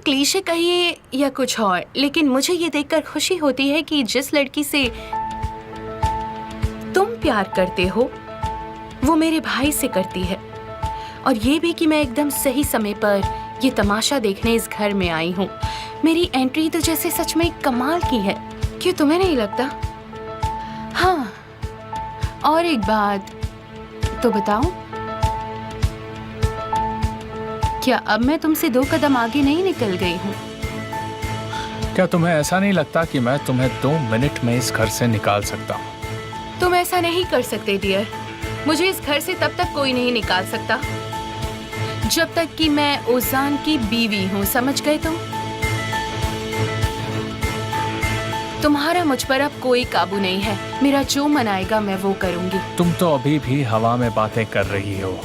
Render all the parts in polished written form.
Cliché कहिए या कुछ और, लेकिन मुझे ये देखकर खुशी होती है कि जिस लड़की से तुम प्यार करते हो वो मेरे भाई से करती है। और ये भी कि मैं एकदम सही समय पर ये तमाशा देखने इस घर में आई हूँ। मेरी एंट्री तो जैसे सच में कमाल की है, क्यों तुम्हें नहीं लगता? हाँ, और एक बात तो बताऊं, क्या अब मैं तुमसे 2 कदम आगे नहीं निकल गई हूँ? क्या तुम्हें ऐसा नहीं लगता कि मैं तुम्हें 2 मिनट में इस घर से निकाल सकता हूँ? तुम ऐसा नहीं कर सकते डियर। मुझे इस घर से तब तक कोई नहीं निकाल सकता जब तक कि मैं ओजान की बीवी हूँ, समझ गए तुम? तुम्हारा मुझ पर अब कोई काबू नहीं है। मेरा जो मन आएगा मैं वो करूंगी। तुम तो अभी भी हवा में बातें कर रही हो।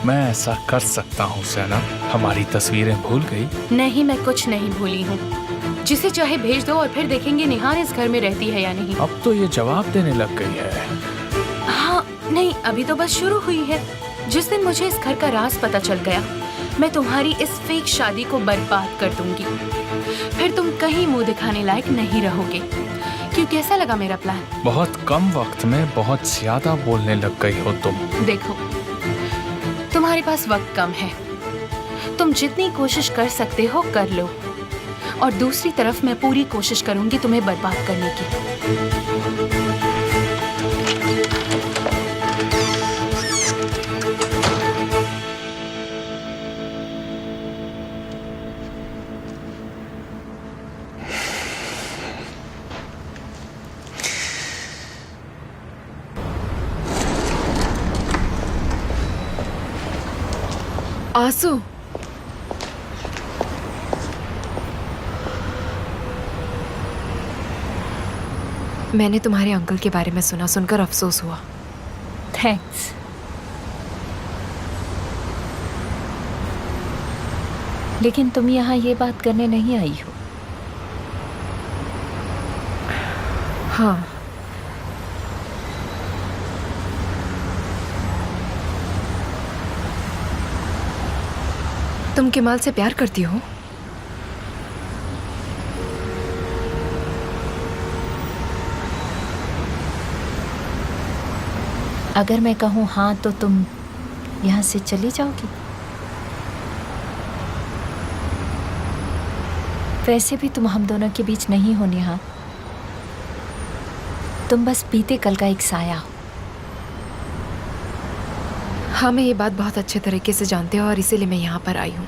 मैं ऐसा कर सकता हूँ सैना। हमारी तस्वीरें भूल गई? नहीं, मैं कुछ नहीं भूली हूँ। जिसे चाहे भेज दो और फिर देखेंगे निहार इस घर में रहती है या नहीं। अब तो ये जवाब देने लग गई है। हाँ, नहीं, अभी तो बस शुरू हुई है। जिस दिन मुझे इस घर का राज पता चल गया, मैं तुम्हारी इस फेक शादी को बर्बाद कर दूंगी। फिर तुम कहीं मुंह दिखाने लायक नहीं रहोगे। क्यों, कैसा लगा मेरा प्लान? बहुत कम वक्त में बहुत ज्यादा बोलने लग गई हो तुम। देखो, तुम्हारे पास वक्त कम है। तुम जितनी कोशिश कर सकते हो कर लो, और दूसरी तरफ मैं पूरी कोशिश करूंगी तुम्हें बर्बाद करने की। आंसू, मैंने तुम्हारे अंकल के बारे में सुना, सुनकर अफसोस हुआ। थैंक्स। लेकिन तुम यहाँ ये बात करने नहीं आई हो। हाँ, तुम केमाल से प्यार करती हो? अगर मैं कहूँ हाँ तो तुम यहाँ से चली जाओगी? वैसे भी तुम हम दोनों के बीच नहीं हो नेहा। तुम बस बीते कल का एक साया हो। हाँ, मैं ये बात बहुत अच्छे तरीके से जानती हूँ और इसीलिए मैं यहाँ पर आई हूँ।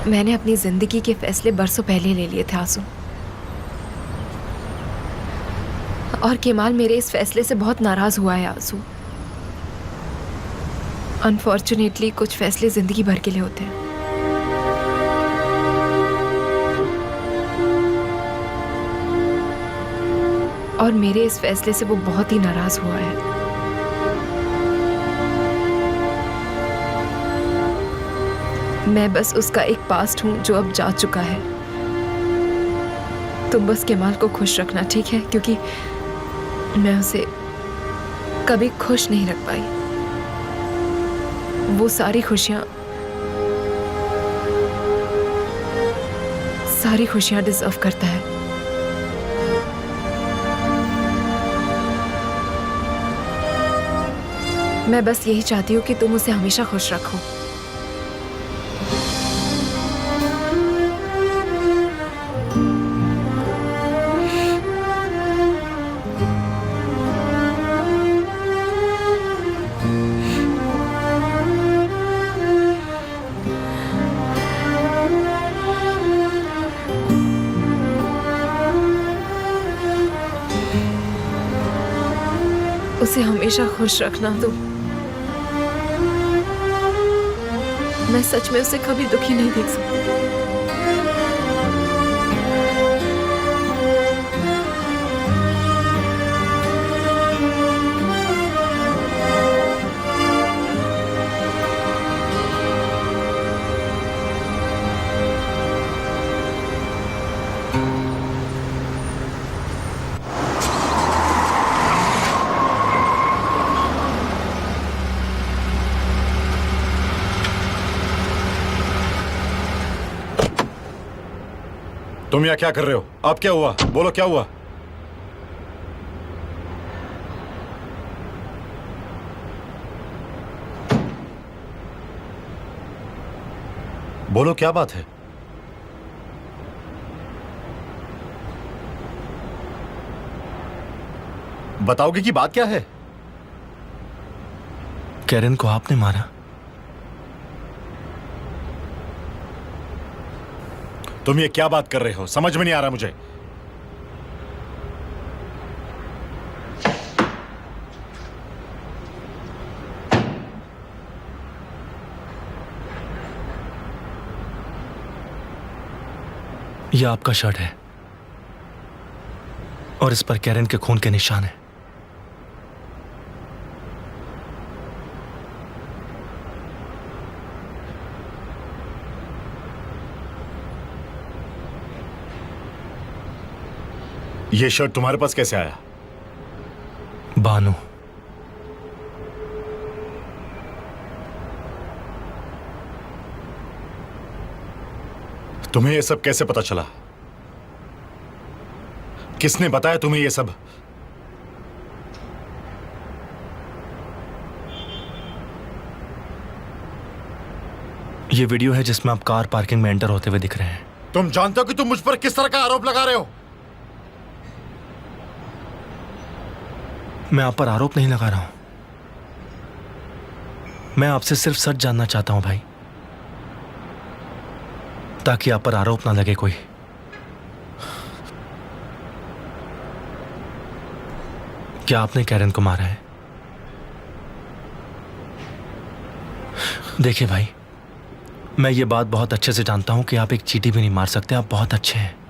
मैंने अपनी जिंदगी के फैसले बरसों पहले ले लिए थे आंसू, और केमाल मेरे इस फैसले से बहुत नाराज हुआ है आंसू। अनफॉर्चुनेटली कुछ फैसले जिंदगी भर के लिए होते हैं। और मेरे इस फैसले से वो बहुत ही नाराज हुआ है। मैं बस उसका एक पास्ट हूं जो अब जा चुका है। तुम बस केमाल को खुश रखना, ठीक है? क्योंकि मैं उसे कभी खुश नहीं रख पाई। वो सारी खुशियां डिजर्व करता है। मैं बस यही चाहती हूँ कि तुम उसे हमेशा खुश रखो। उसे हमेशा खुश रखना तुम। मैं सच में उसे कभी दुखी नहीं देख सकती। तुम यहाँ क्या कर रहे हो? अब क्या हुआ? बोलो क्या हुआ? बोलो क्या बात है? बताओगे कि बात क्या है? कैरन को आपने मारा? तुम ये क्या बात कर रहे हो? समझ में नहीं आ रहा मुझे। यह आपका शर्ट है और इस पर कैरन के खून के निशान हैं। ये शर्ट तुम्हारे पास कैसे आया? बानू, तुम्हें ये सब कैसे पता चला? किसने बताया तुम्हें ये सब? ये वीडियो है जिसमें आप कार पार्किंग में एंटर होते हुए दिख रहे हैं। तुम जानते हो कि तुम मुझ पर किस तरह का आरोप लगा रहे हो? मैं आप पर आरोप नहीं लगा रहा हूं, मैं आपसे सिर्फ सच जानना चाहता हूं भाई, ताकि आप पर आरोप ना लगे कोई। क्या आपने कैरन को मारा है? देखिए भाई, मैं ये बात बहुत अच्छे से जानता हूं कि आप एक चींटी भी नहीं मार सकते। आप बहुत अच्छे हैं।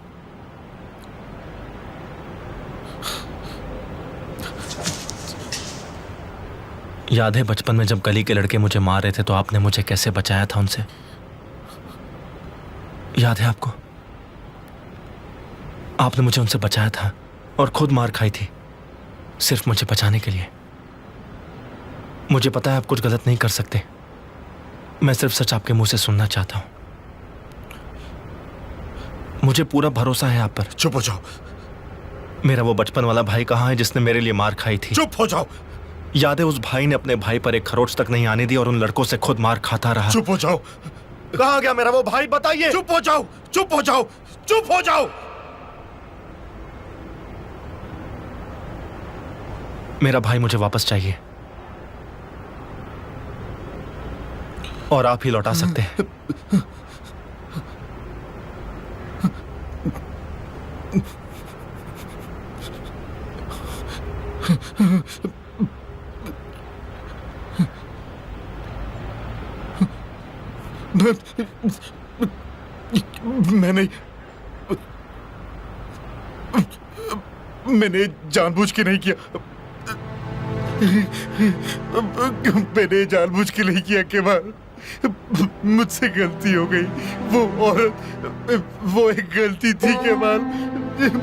याद है बचपन में जब गली के लड़के मुझे मार रहे थे तो आपने मुझे कैसे बचाया था उनसे? याद है आपको? आपने मुझे उनसे बचाया था और खुद मार खाई थी सिर्फ मुझे बचाने के लिए। मुझे पता है आप कुछ गलत नहीं कर सकते, मैं सिर्फ सच आपके मुंह से सुनना चाहता हूं। मुझे पूरा भरोसा है आप पर। चुप हो जाओ। मेरा वो बचपन वाला भाई कहाँ है जिसने मेरे लिए मार खाई थी? चुप हो जाओ। याद है उस भाई ने अपने भाई पर एक खरोच तक नहीं आने दी और उन लड़कों से खुद मार खाता रहा। चुप हो जाओ। कहाँ गया मेरा वो भाई? बताइए। चुप हो जाओ, चुप हो जाओ, चुप हो जाओ। मेरा भाई मुझे वापस चाहिए और आप ही लौटा सकते हैं। मैंने जानबूझ के नहीं किया। मैंने जानबूझ के नहीं किया केवल मुझसे गलती हो गई। वो औरत, वो एक गलती थी केवल।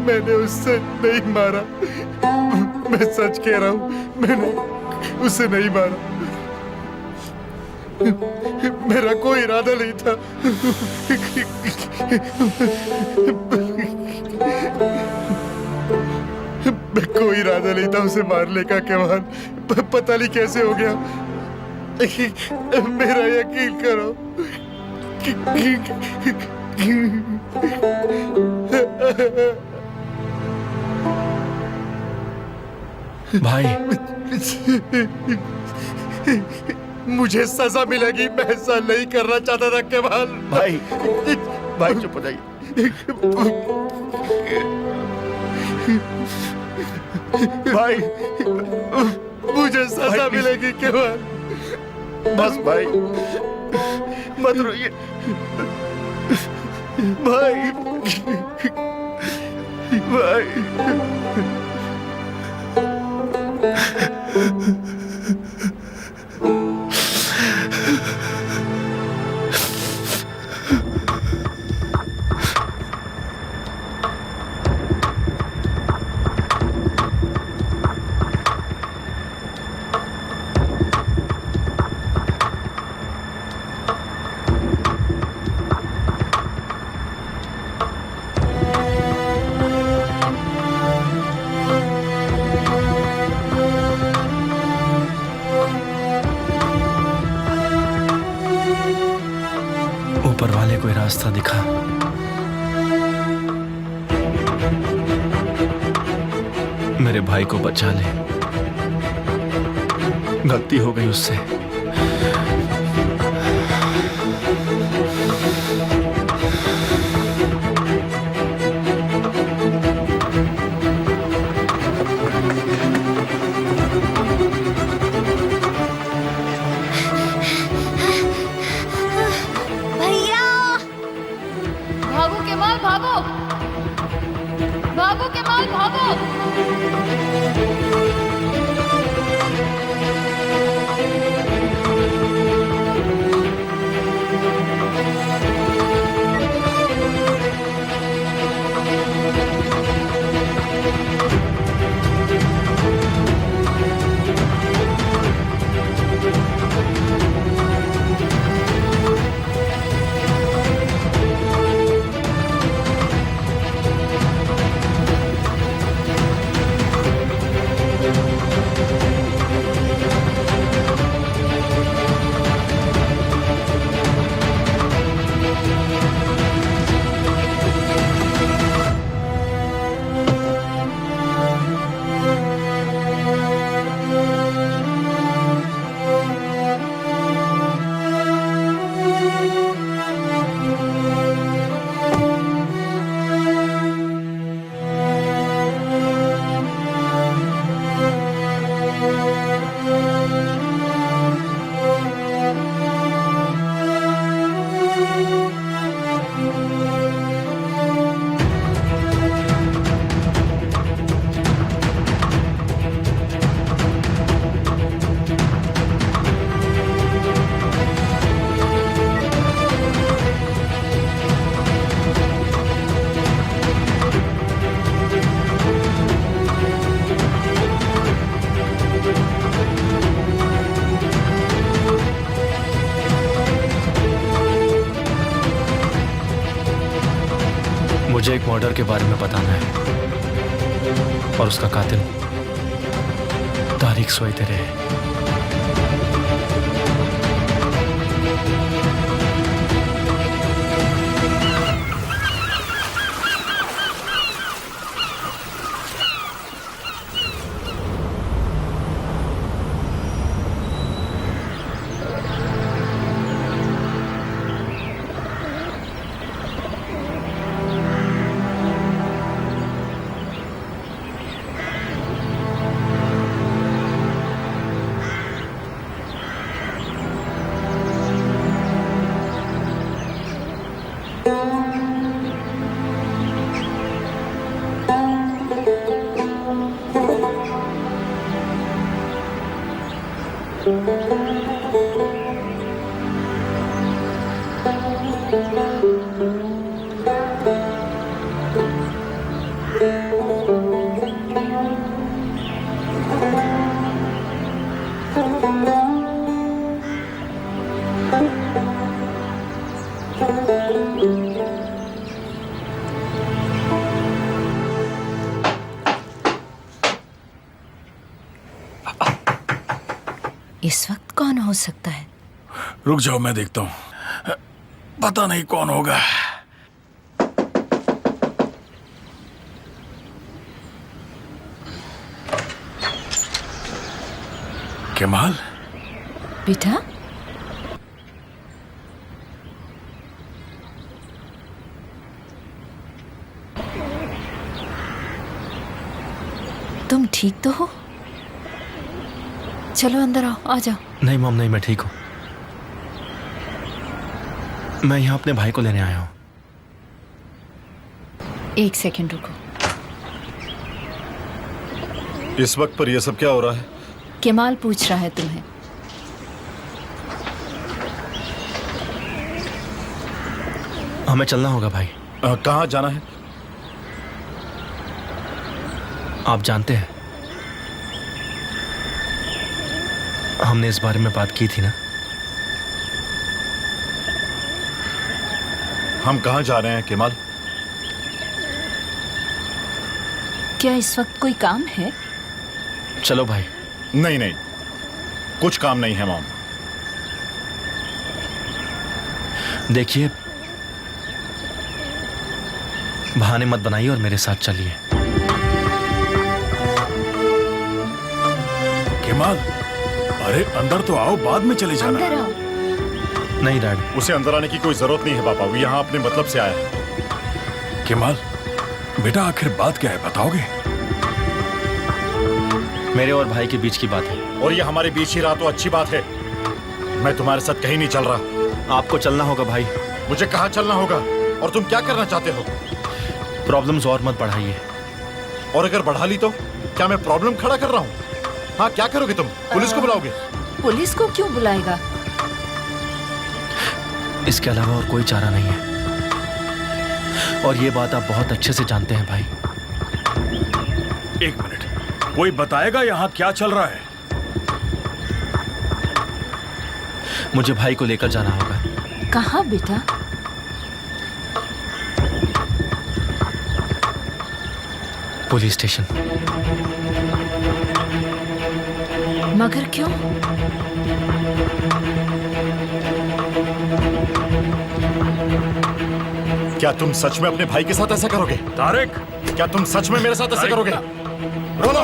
मैंने उससे नहीं मारा। मैं सच कह रहा हूँ, मैंने उसे नहीं मारा। मेरा कोई इरादा नहीं था। मैं कोई इरादा नहीं था उसे मारने का केवल। पता नहीं कैसे हो गया। मेरा यकीन करो। भाई, मुझे सजा मिलेगी। मैं ऐसा नहीं करना चाहता था केवल। भाई, भाई चुप हो जाइए। भाई, मुझे सजा भाई, मिलेगी केवल। बस भाई, मत रोइए भाई। भाई, रास्ता दिखा। मेरे भाई को बचा ले, गलती हो गई उससे। भैया भागो केमाल भागो, भागो केमाल भागो। मुझे एक मर्डर के बारे में बताना है और उसका कातिल तारिक सोईतेरे है। इस वक्त कौन हो सकता है? रुक जाओ, मैं देखता हूं। पता नहीं कौन होगा। केमाल, बेटा, तुम ठीक तो हो? चलो अंदर आओ, आ जाओ। नहीं मॉम, नहीं, मैं ठीक हूं। मैं यहाँ अपने भाई को लेने आया हूँ। एक सेकंड रुको। इस वक्त पर यह सब क्या हो रहा है? केमाल पूछ रहा है तुम्हें। हमें चलना होगा भाई। कहाँ जाना है? आप जानते हैं, हमने इस बारे में बात की थी ना। हम कहाँ जा रहे हैं केमाल? क्या इस वक्त कोई काम है? चलो भाई। नहीं नहीं, कुछ काम नहीं है मॉम। देखिए, बहाने मत बनाइए और मेरे साथ चलिए। केमाल, अरे अंदर तो आओ, बाद में चले जाना। अंदर आओ। नहीं डैड, उसे अंदर आने की कोई जरूरत नहीं है पापा, वो यहाँ अपने मतलब से आया है। केमाल, बेटा आखिर बात क्या है, बताओगे? मेरे और भाई के बीच की बात है। और ये हमारे बीच ही रहा तो अच्छी बात है। मैं तुम्हारे साथ कहीं नहीं चल रहा। आपको चलना होगा भाई। मुझे कहाँ चलना होगा? और तुम क्या करना चाहते हो? प्रॉब्लम्स और मत बढ़ाइए। और अगर बढ़ा ली तो क्या मैं प्रॉब्लम खड़ा कर रहा हूँ? हाँ, क्या करोगे तुम? पुलिस को बुलाओगे? पुलिस को क्यों बुलाएगा? इसके अलावा और कोई चारा नहीं है। और ये बात आप बहुत अच्छे से जानते हैं भाई। एक मिनट, कोई बताएगा यहाँ क्या चल रहा है? मुझे भाई को लेकर जाना होगा। कहाँ बेटा? Police station. मगर क्यों? क्या तुम सच में अपने भाई के साथ ऐसा करोगे? तारिक, क्या तुम सच में मेरे साथ ऐसा करोगे? बोलो।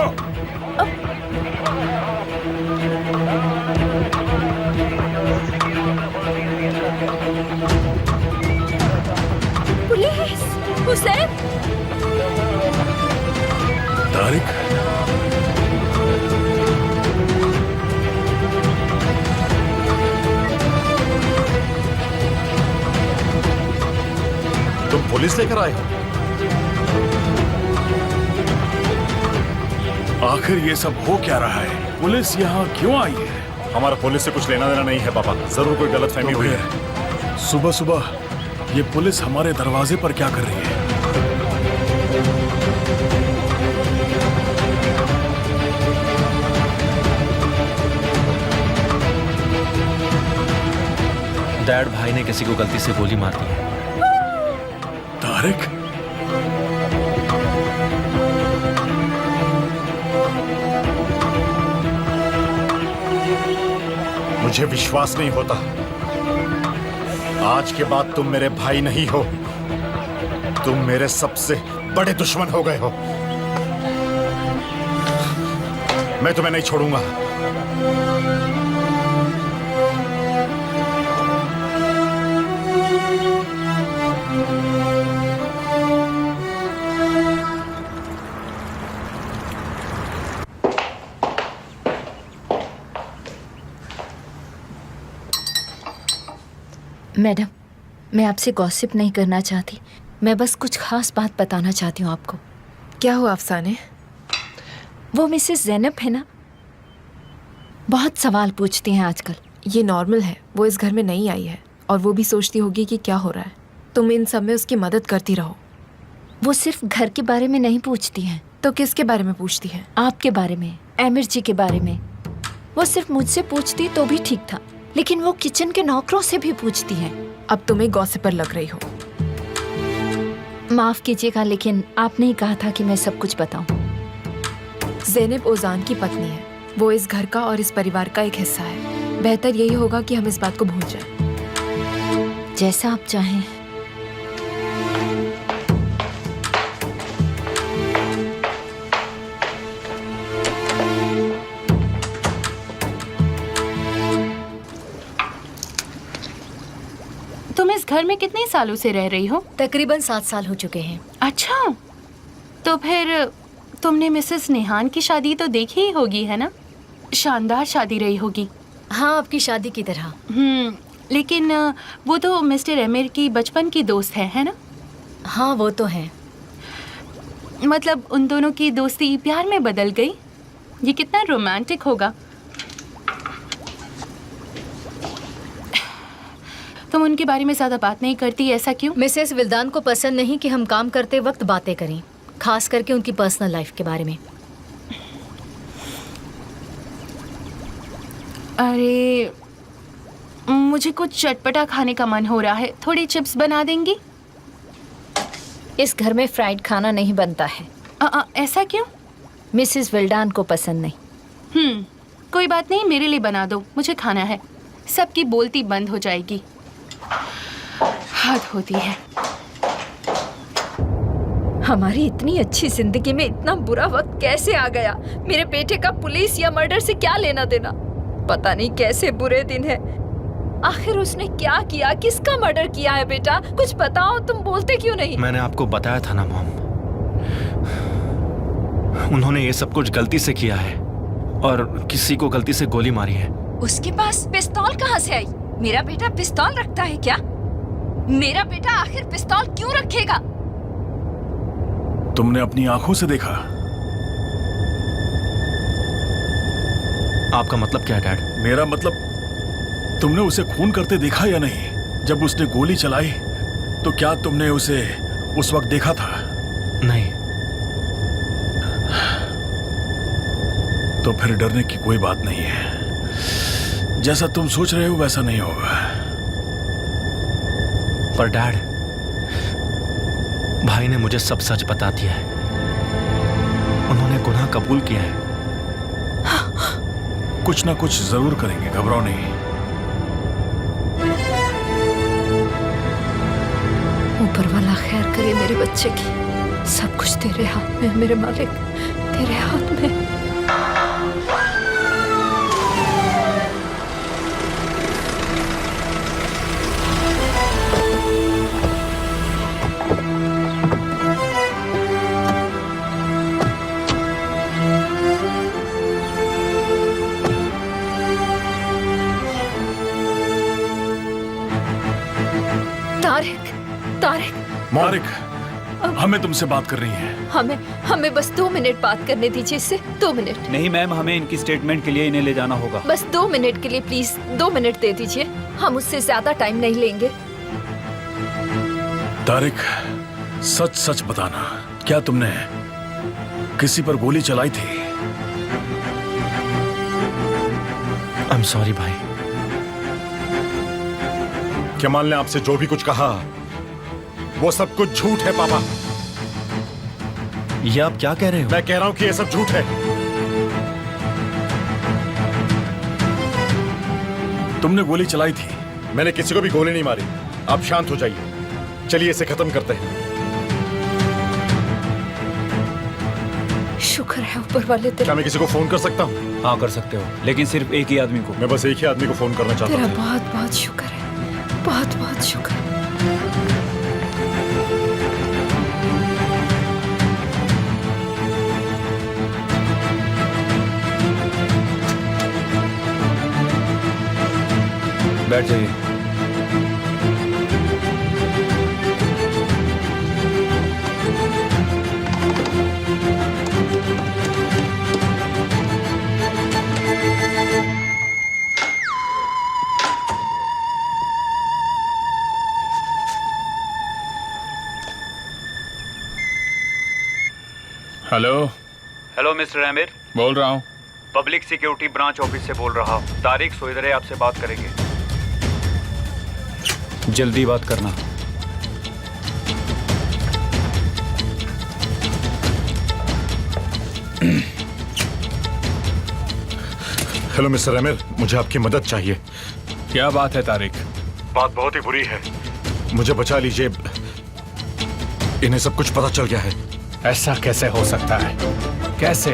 पुलिस! हुसैन! तारिक, तुम पुलिस लेकर आए हो? आखिर ये सब हो क्या रहा है? पुलिस यहाँ क्यों आई है? हमारा पुलिस से कुछ लेना देना नहीं है पापा। जरूर कोई गलतफहमी हुई है। सुबह सुबह ये पुलिस हमारे दरवाजे पर क्या कर रही है? डैड, भाई ने किसी को गलती से गोली मार दी है। तारिक, मुझे विश्वास नहीं होता। आज के बाद तुम मेरे भाई नहीं हो, तुम मेरे सबसे बड़े दुश्मन हो गए हो। मैं तुम्हें नहीं छोड़ूंगा। मैडम, मैं आपसे गॉसिप नहीं करना चाहती। मैं बस कुछ खास बात बताना चाहती हूँ आपको। क्या हुआ अफसाने? वो मिसेस ज़ैनब है ना, बहुत सवाल पूछती हैं आजकल। ये नॉर्मल है, वो इस घर में नहीं आई है और वो भी सोचती होगी कि क्या हो रहा है। तुम इन सब में उसकी मदद करती रहो। वो सिर्फ घर के बारे में नहीं पूछती हैं, तो किसके बारे में पूछती है? आपके बारे में, आमिर जी के बारे में। वो सिर्फ मुझसे पूछती तो भी ठीक था, लेकिन वो किचन के नौकरों से भी पूछती हैं। अब तुम्हें गॉसिपर लग रही हो। माफ कीजिएगा, लेकिन आपने ही कहा था कि मैं सब कुछ बताऊं। ज़ैनब ओजान की पत्नी है। वो इस घर का और इस परिवार का एक हिस्सा है। बेहतर यही होगा कि हम इस बात को भूल जाएं। जैसा आप चाहें। तुम इस घर में कितने सालों से रह रही हो? तकरीबन 7 साल हो चुके हैं। अच्छा, तो फिर तुमने मिसेस नेहान की शादी तो देखी ही होगी, है ना? शानदार शादी रही होगी। हाँ, आपकी शादी की तरह। लेकिन वो तो मिस्टर आमिर की बचपन की दोस्त है ना? हाँ, वो तो है। मतलब उन दोनों की दोस्ती प्यार में बदल गई। ये कितना रोमांटिक होगा। तुम उनके बारे में ज्यादा बात नहीं करती, ऐसा क्यों? मिसेस विल्दान को पसंद नहीं कि हम काम करते वक्त बातें करें, खास करके उनकी पर्सनल लाइफ के बारे में। अरे, मुझे कुछ चटपटा खाने का मन हो रहा है। थोड़ी चिप्स बना देंगी? इस घर में फ्राइड खाना नहीं बनता है। ऐसा क्यों? मिसेस विल्डान को पसंद नहीं। कोई बात नहीं, मेरे लिए बना दो, मुझे खाना है। सबकी बोलती बंद हो जाएगी। हद होती है। हमारी इतनी अच्छी जिंदगी में इतना बुरा वक्त कैसे आ गया? मेरे बेटे का पुलिस या मर्डर से क्या लेना देना? पता नहीं कैसे बुरे दिन है। आखिर उसने क्या किया, किसका मर्डर किया है? बेटा कुछ बताओ, तुम बोलते क्यों नहीं? मैंने आपको बताया था ना मॉम, उन्होंने ये सब कुछ गलती से किया है और किसी को गलती से गोली मारी है। उसके पास पिस्तौल कहाँ से आई? मेरा बेटा पिस्तौल रखता है क्या? मेरा बेटा आखिर पिस्तौल क्यों रखेगा? तुमने अपनी आंखों से देखा? आपका मतलब क्या है डैड? मेरा मतलब, तुमने उसे खून करते देखा या नहीं? जब उसने गोली चलाई तो क्या तुमने उसे उस वक्त देखा था? नहीं। तो फिर डरने की कोई बात नहीं है। जैसा तुम सोच रहे हो वैसा नहीं होगा। पर डैड, भाई ने मुझे सब सच बता दिया है। उन्होंने गुनाह कबूल किया है। कुछ ना कुछ जरूर करेंगे, घबराओ नहीं। ऊपर वाला खैर करे मेरे बच्चे की। सब कुछ तेरे हाथ में है मेरे मालिक, तेरे हाथ में। तारिक, तारिक, मारिक, हमें तुमसे बात कर रही है। हमें बस 2 मिनट बात करने दीजिए इससे। 2 मिनट। नहीं मैम, हमें इनकी स्टेटमेंट के लिए इन्हें ले जाना होगा। बस 2 मिनट के लिए प्लीज, 2 मिनट दे दीजिए। हम उससे ज्यादा टाइम नहीं लेंगे। तारिक, सच सच बताना, क्या तुमने किसी पर गोली चलाई थी? आई एम सॉरी भाई। कमाल ने आपसे जो भी कुछ कहा वो सब कुछ झूठ है पापा। ये आप क्या कह रहे हो? मैं कह रहा हूं कि ये सब झूठ है। तुमने गोली चलाई थी? मैंने किसी को भी गोली नहीं मारी। आप शांत हो जाइए, चलिए इसे खत्म करते हैं। शुक्र है ऊपर वाले तेरा। क्या मैं किसी को फोन कर सकता हूँ? हाँ कर सकते हो, लेकिन सिर्फ एक ही आदमी को। मैं बस एक ही आदमी को फोन करना चाहता तेरा हूँ। बहुत बहुत शुक्र है, बहुत बहुत शुक्र। बैठ जाइए। हेलो। हेलो मिस्टर आमिर, बोल रहा हूँ। पब्लिक सिक्योरिटी ब्रांच ऑफिस से बोल रहा हूँ। तारिक सोइदरे आपसे बात करेंगे, जल्दी बात करना। हेलो मिस्टर आमिर, मुझे आपकी मदद चाहिए। क्या बात है तारिक? बात बहुत ही बुरी है, मुझे बचा लीजिए। इन्हें सब कुछ पता चल गया है। ऐसा कैसे हो सकता है? कैसे?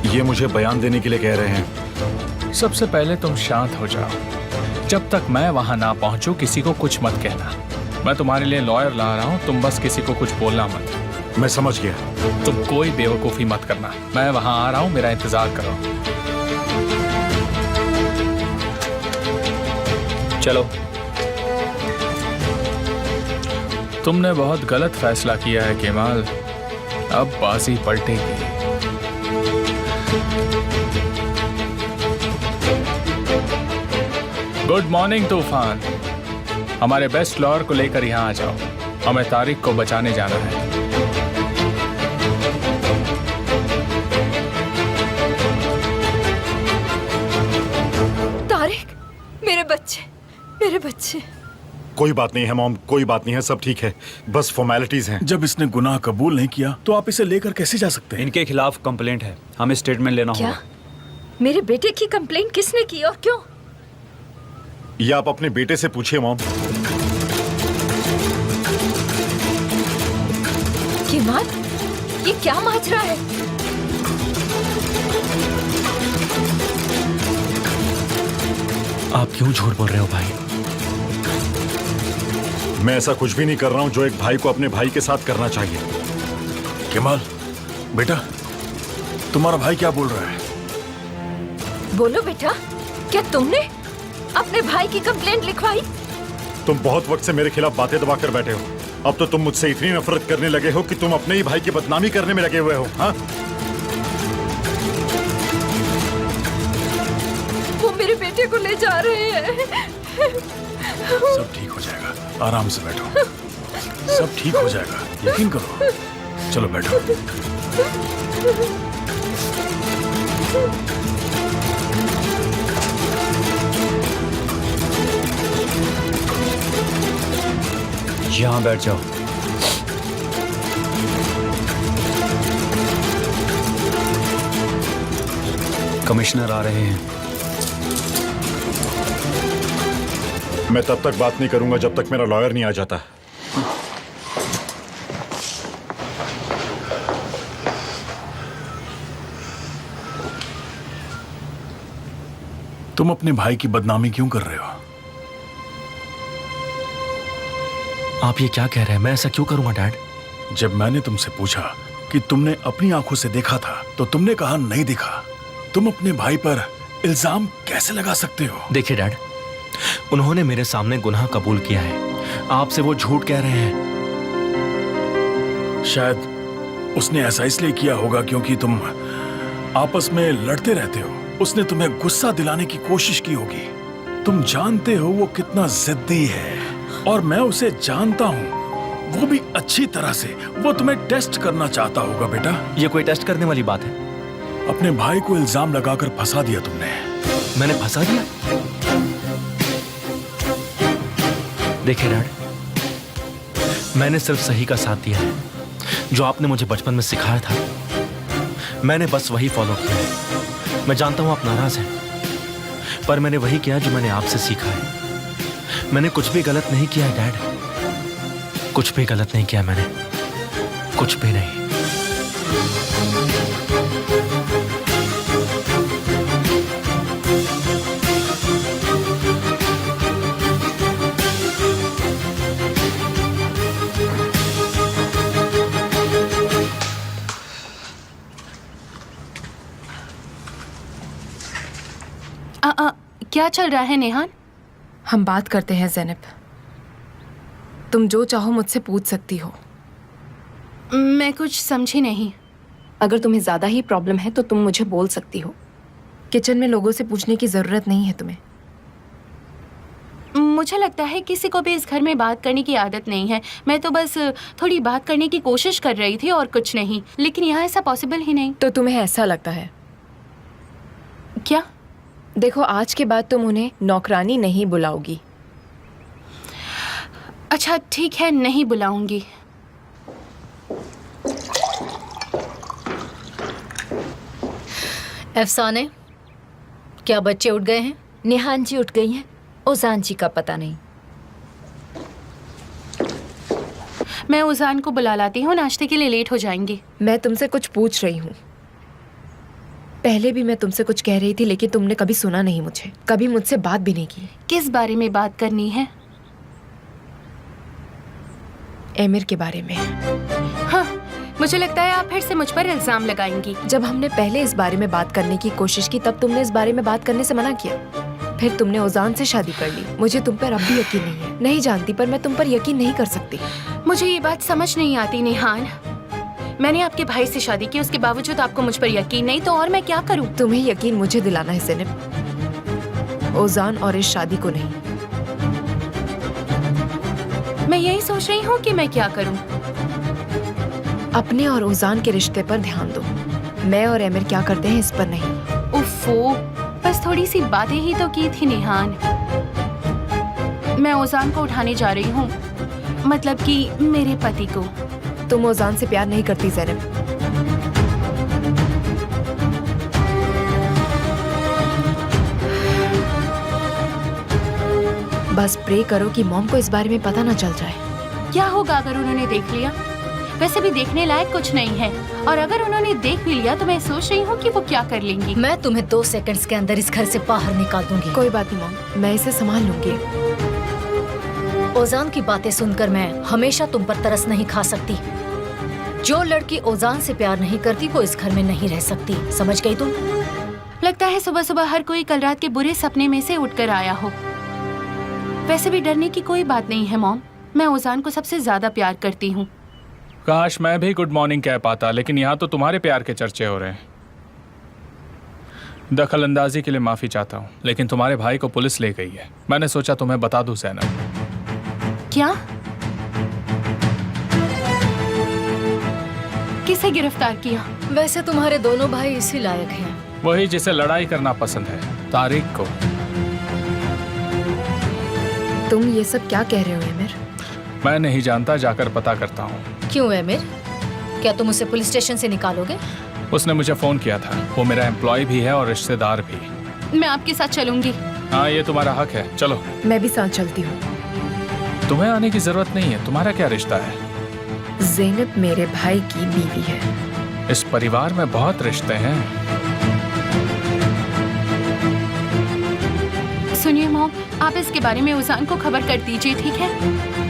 ये मुझे बयान देने के लिए कह रहे हैं। सबसे पहले तुम शांत हो जाओ। जब तक मैं वहां ना पहुंचूं किसी को कुछ मत कहना। मैं तुम्हारे लिए लॉयर ला रहा हूं, तुम बस किसी को कुछ बोलना मत। मैं समझ गया। तुम कोई बेवकूफी मत करना। मैं वहां आ रहा हूं, मेरा इंतजार करो। चलो। तुमने बहुत गलत फैसला किया है केमाल। अब बाजी पलटेगी। गुड मॉर्निंग तूफान। हमारे बेस्ट लॉयर को लेकर यहाँ आ जाओ। हमें तारिक को बचाने जाना है। तारिक, मेरे बच्चे, मेरे बच्चे। कोई बात नहीं है मॉम, कोई बात नहीं है, सब ठीक है, बस फॉर्मेलिटीज हैं। जब इसने गुनाह कबूल नहीं किया तो आप इसे लेकर कैसे जा सकते हैं? इनके खिलाफ कंप्लेंट है, हमें स्टेटमेंट लेना क्या? होगा। मेरे बेटे की कंप्लेंट किसने की और क्यों? ये आप अपने बेटे से पूछिए मॉम। किमान, ये क्या माजरा है? आप क्यों झूठ बोल रहे हो भाई? मैं ऐसा कुछ भी नहीं कर रहा हूं जो एक भाई को अपने भाई के साथ करना चाहिए। केमाल, बेटा, तुम्हारा भाई क्या बोल रहा है? बोलो बेटा, क्या तुमने अपने भाई की कंप्लेंट लिखवाई? तुम बहुत वक्त से मेरे खिलाफ बातें दबा कर बैठे हो। अब तो तुम मुझसे इतनी नफरत करने लगे हो कि तुम अपने ही भाई की बदनामी करने में लगे हुए हो। हाँ, वो मेरे बेटे को ले जा रहे हैं। सब ठीक हो जाएगा, आराम से बैठो। सब ठीक हो जाएगा, यकीन करो। चलो बैठो। यहाँ बैठ जाओ। कमिश्नर आ रहे हैं। मैं तब तक बात नहीं करूंगा जब तक मेरा लॉयर नहीं आ जाता। तुम अपने भाई की बदनामी क्यों कर रहे हो? आप ये क्या कह रहे हैं? मैं ऐसा क्यों करूंगा डैड? जब मैंने तुमसे पूछा कि तुमने अपनी आंखों से देखा था तो तुमने कहा नहीं दिखा। तुम अपने भाई पर इल्जाम कैसे लगा सकते हो? देखिए डैड, उन्होंने मेरे सामने गुनाह कबूल किया है। आपसे वो झूठ कह रहे हैं। शायद उसने ऐसा इसलिए किया होगा क्योंकि तुम आपस में लड़ते रहते हो। उसने तुम्हें गुस्सा दिलाने की कोशिश की होगी। तुम जानते हो वो कितना जिद्दी है और मैं उसे जानता हूँ, वो भी अच्छी तरह से। वो तुम्हें टेस्ट करना चाहता होगा बेटा। ये कोई टेस्ट करने वाली बात है? अपने भाई को इल्जाम लगाकर फंसा दिया तुमने। मैंने फंसा दिया? देखिए डैड, मैंने सिर्फ सही का साथ दिया है। जो आपने मुझे बचपन में सिखाया था, मैंने बस वही फॉलो किया है। मैं जानता हूं आप नाराज हैं, पर मैंने वही किया जो मैंने आपसे सीखा है। मैंने कुछ भी गलत नहीं किया है डैड, कुछ भी गलत नहीं किया मैंने, कुछ भी नहीं। क्या चल रहा है नेहान? हम बात करते हैं ज़ैनब। तुम जो चाहो मुझसे पूछ सकती हो। मैं कुछ समझी नहीं। अगर तुम्हें ज़्यादा ही प्रॉब्लम है तो तुम मुझे बोल सकती हो। किचन में लोगों से पूछने की ज़रूरत नहीं है तुम्हें। मुझे लगता है किसी को भी इस घर में बात करने की आदत नहीं है। मैं तो बस थोड़ी बात करने की कोशिश कर रही थी और कुछ नहीं, लेकिन यहाँ ऐसा पॉसिबल ही नहीं। तो तुम्हें ऐसा लगता है? क्या? देखो, आज के बाद तुम उन्हें नौकरानी नहीं बुलाओगी। अच्छा ठीक है, नहीं बुलाऊंगी। अफसाने, क्या बच्चे उठ गए हैं? निहान जी उठ गई हैं, ओजान जी का पता नहीं। मैं उजान को बुला लाती हूँ, नाश्ते के लिए लेट हो जाएंगी। मैं तुमसे कुछ पूछ रही हूँ। पहले भी मैं तुमसे कुछ कह रही थी लेकिन तुमने कभी सुना नहीं मुझे, कभी मुझसे बात भी नहीं की। किस बारे में बात करनी है? एमिर के बारे में। हाँ, मुझे लगता है आप फिर से मुझ पर इल्जाम लगाएंगी। जब हमने पहले इस बारे में बात करने की कोशिश की तब तुमने इस बारे में बात करने से मना किया। फिर तुमने ओजान से शादी कर ली। मुझे तुम पर अब भी यकीन नहीं है। नहीं जानती, पर मैं तुम पर यकीन नहीं कर सकती। मुझे ये बात समझ नहीं आती निहान। मैंने आपके भाई से शादी की, उसके बावजूद आपको मुझ पर यकीन नहीं, तो और मैं क्या करूं? तुम्हें यकीन मुझे दिलाना है ज़ैनब, ओजान और इस शादी को नहीं। मैं यही सोच रही हूँ कि मैं क्या करूं। अपने और ओजान के रिश्ते पर ध्यान दो। मैं और एमिर क्या करते हैं इस पर नहीं। उफ़ो, बस थोड़ी सी बातें ही तो की थी निहान। मैं ओजान को उठाने जा रही हूँ, मतलब कि मेरे पति को। तुम ओजान से प्यार नहीं करती ज़ैनब। बस प्रे करो कि मॉम को इस बारे में पता ना चल जाए। क्या होगा अगर उन्होंने देख लिया? वैसे भी देखने लायक कुछ नहीं है, और अगर उन्होंने देख भी लिया तो मैं सोच रही हूँ कि वो क्या कर लेंगी। मैं तुम्हें 2 सेकंड्स के अंदर इस घर से बाहर निकाल दूंगी। कोई बात नहीं मॉम, मैं इसे संभाल लूंगी। ओजान की बातें सुनकर मैं हमेशा तुम पर तरस नहीं खा सकती। जो लड़की ओजान से प्यार नहीं करती वो इस घर में नहीं रह सकती, समझ गई तुम? लगता है सुबह सुबह हर कोई कल रात के बुरे सपने में से उठकर आया हो। वैसे भी डरने की कोई बात नहीं है मॉम, मैं ओजान को सबसे ज्यादा प्यार करती हूँ। काश मैं भी गुड मॉर्निंग कह पाता, लेकिन यहाँ तो तुम्हारे प्यार के चर्चे हो रहे हैं। दखल अंदाजी के लिए माफी चाहता हूँ, लेकिन तुम्हारे भाई को पुलिस ले गई है। मैंने सोचा तुम्हें बता दूं ज़ैनब। क्या? किसे गिरफ्तार किया? वैसे तुम्हारे दोनों भाई इसी लायक हैं। वही जिसे लड़ाई करना पसंद है, तारिक को। तुम ये सब क्या कह रहे हो एमिर? मैं नहीं जानता, जाकर पता करता हूँ। क्यों एमिर, क्या तुम उसे पुलिस स्टेशन से निकालोगे? उसने मुझे फोन किया था, वो मेरा एम्प्लॉय भी है और रिश्तेदार भी। मैं आपके साथ चलूंगी। हाँ, ये तुम्हारा हक है, चलो। मैं भी साथ चलती हूँ। तुम्हें आने की जरूरत नहीं है, तुम्हारा क्या रिश्ता है? ज़ैनब मेरे भाई की बीवी है। इस परिवार में बहुत रिश्ते हैं। सुनिए मॉम, आप इसके बारे में ओजान को खबर कर दीजिए, ठीक है?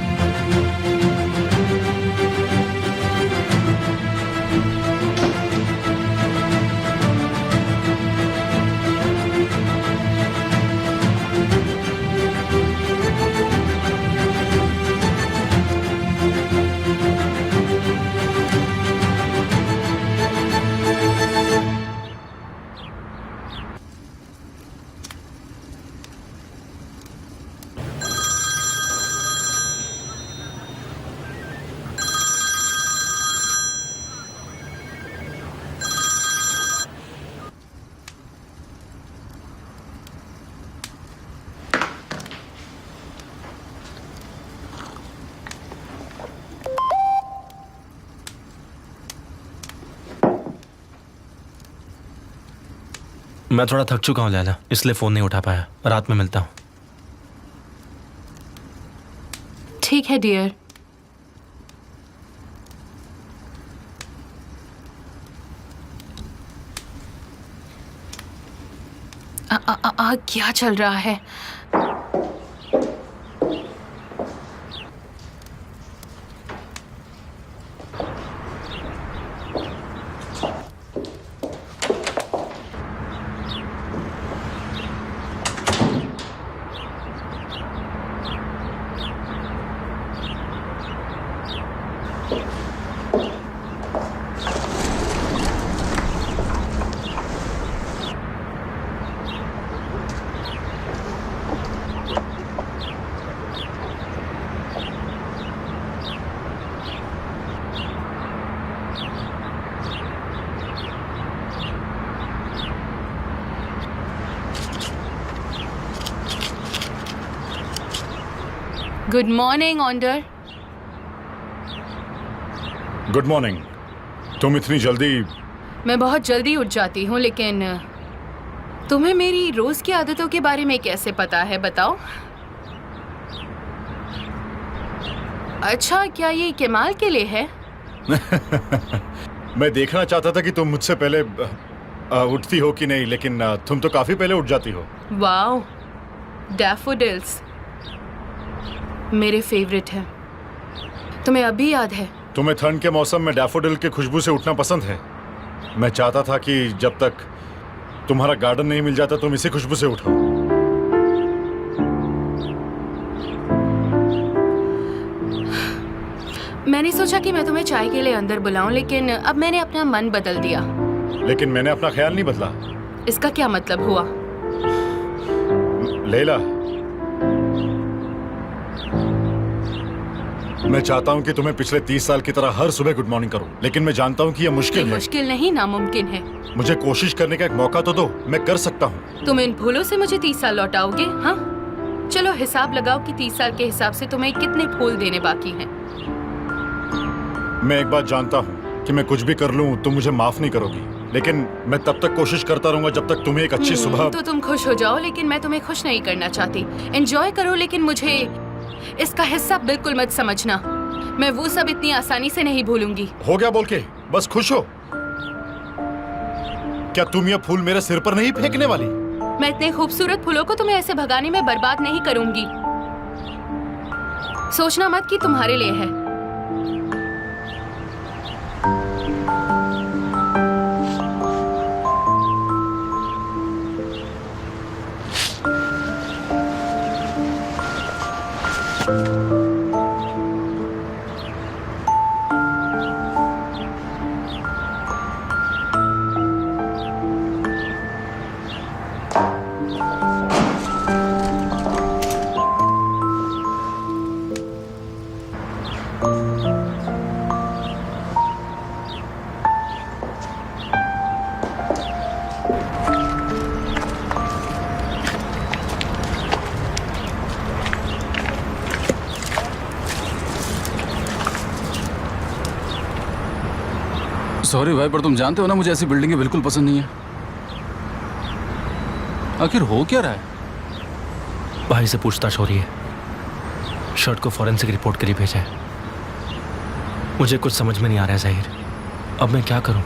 मैं थोड़ा थक चुका हूँ लैला, इसलिए फ़ोन नहीं उठा पाया। रात में मिलता हूँ। ठीक है डियर। क्या चल रहा है? गुड मॉर्निंग ऑन्डर। Good morning. तुम इतनी जल्दी? मैं बहुत जल्दी उठ जाती हूँ, लेकिन तुम्हें मेरी रोज की आदतों के बारे में कैसे पता है, बताओ? अच्छा, क्या ये केमाल के लिए है? मैं देखना चाहता था कि तुम मुझसे पहले उठती हो कि नहीं, लेकिन तुम तो काफी पहले उठ जाती हो। वाओ, डैफोडिल्स मेरे फेवरेट हैं। तुम्हें अभी याद है? तुम्हें ठंड के मौसम में डैफोडिल की खुशबू से उठना पसंद है। मैं चाहता था कि जब तक तुम्हारा गार्डन नहीं मिल जाता तुम इसी खुशबू से उठो। मैंने सोचा कि मैं तुम्हें चाय के लिए अंदर बुलाऊं, लेकिन अब मैंने अपना मन बदल दिया। लेकिन मैंने अपना ख्याल नहीं बदला। इसका क्या मतलब हुआ? लैला, मैं चाहता हूं कि तुम्हें पिछले 30 साल की तरह हर सुबह गुड मॉर्निंग करूं, लेकिन मैं जानता हूं कि यह मुश्किल है। मुश्किल नहीं, नामुमकिन है। मुझे कोशिश करने का एक मौका तो दो, मैं कर सकता हूं। तुम इन भूलों से मुझे 30 साल लौटाओगे? हाँ, चलो हिसाब लगाओ कि 30 साल के हिसाब से तुम्हें कितने फूल देने बाकी हैं। मैं एक बात जानता हूं कि मैं कुछ भी कर लूं तुम मुझे माफ नहीं करोगी, लेकिन मैं तब तक कोशिश करता रहूंगा जब तक तुम्हें एक अच्छी सुबह। तो तुम खुश हो जाओ, लेकिन मैं तुम्हें खुश नहीं करना चाहती। एंजॉय करो, लेकिन मुझे इसका हिस्सा बिल्कुल मत समझना। मैं वो सब इतनी आसानी से नहीं भूलूंगी। हो गया बोल के, बस खुश हो। क्या तुम ये फूल मेरे सिर पर नहीं फेंकने वाली? मैं इतने खूबसूरत फूलों को तुम्हें ऐसे भगाने में बर्बाद नहीं करूंगी। सोचना मत कि तुम्हारे लिए है। सॉरी भाई, पर तुम जानते हो ना मुझे ऐसी बिल्डिंगें बिल्कुल पसंद नहीं है। आखिर हो क्या रहा है? भाई से पूछताछ हो रही है। शर्ट को फॉरेंसिक रिपोर्ट के लिए भेजा है। मुझे कुछ समझ में नहीं आ रहा है ज़हीर, अब मैं क्या करूं?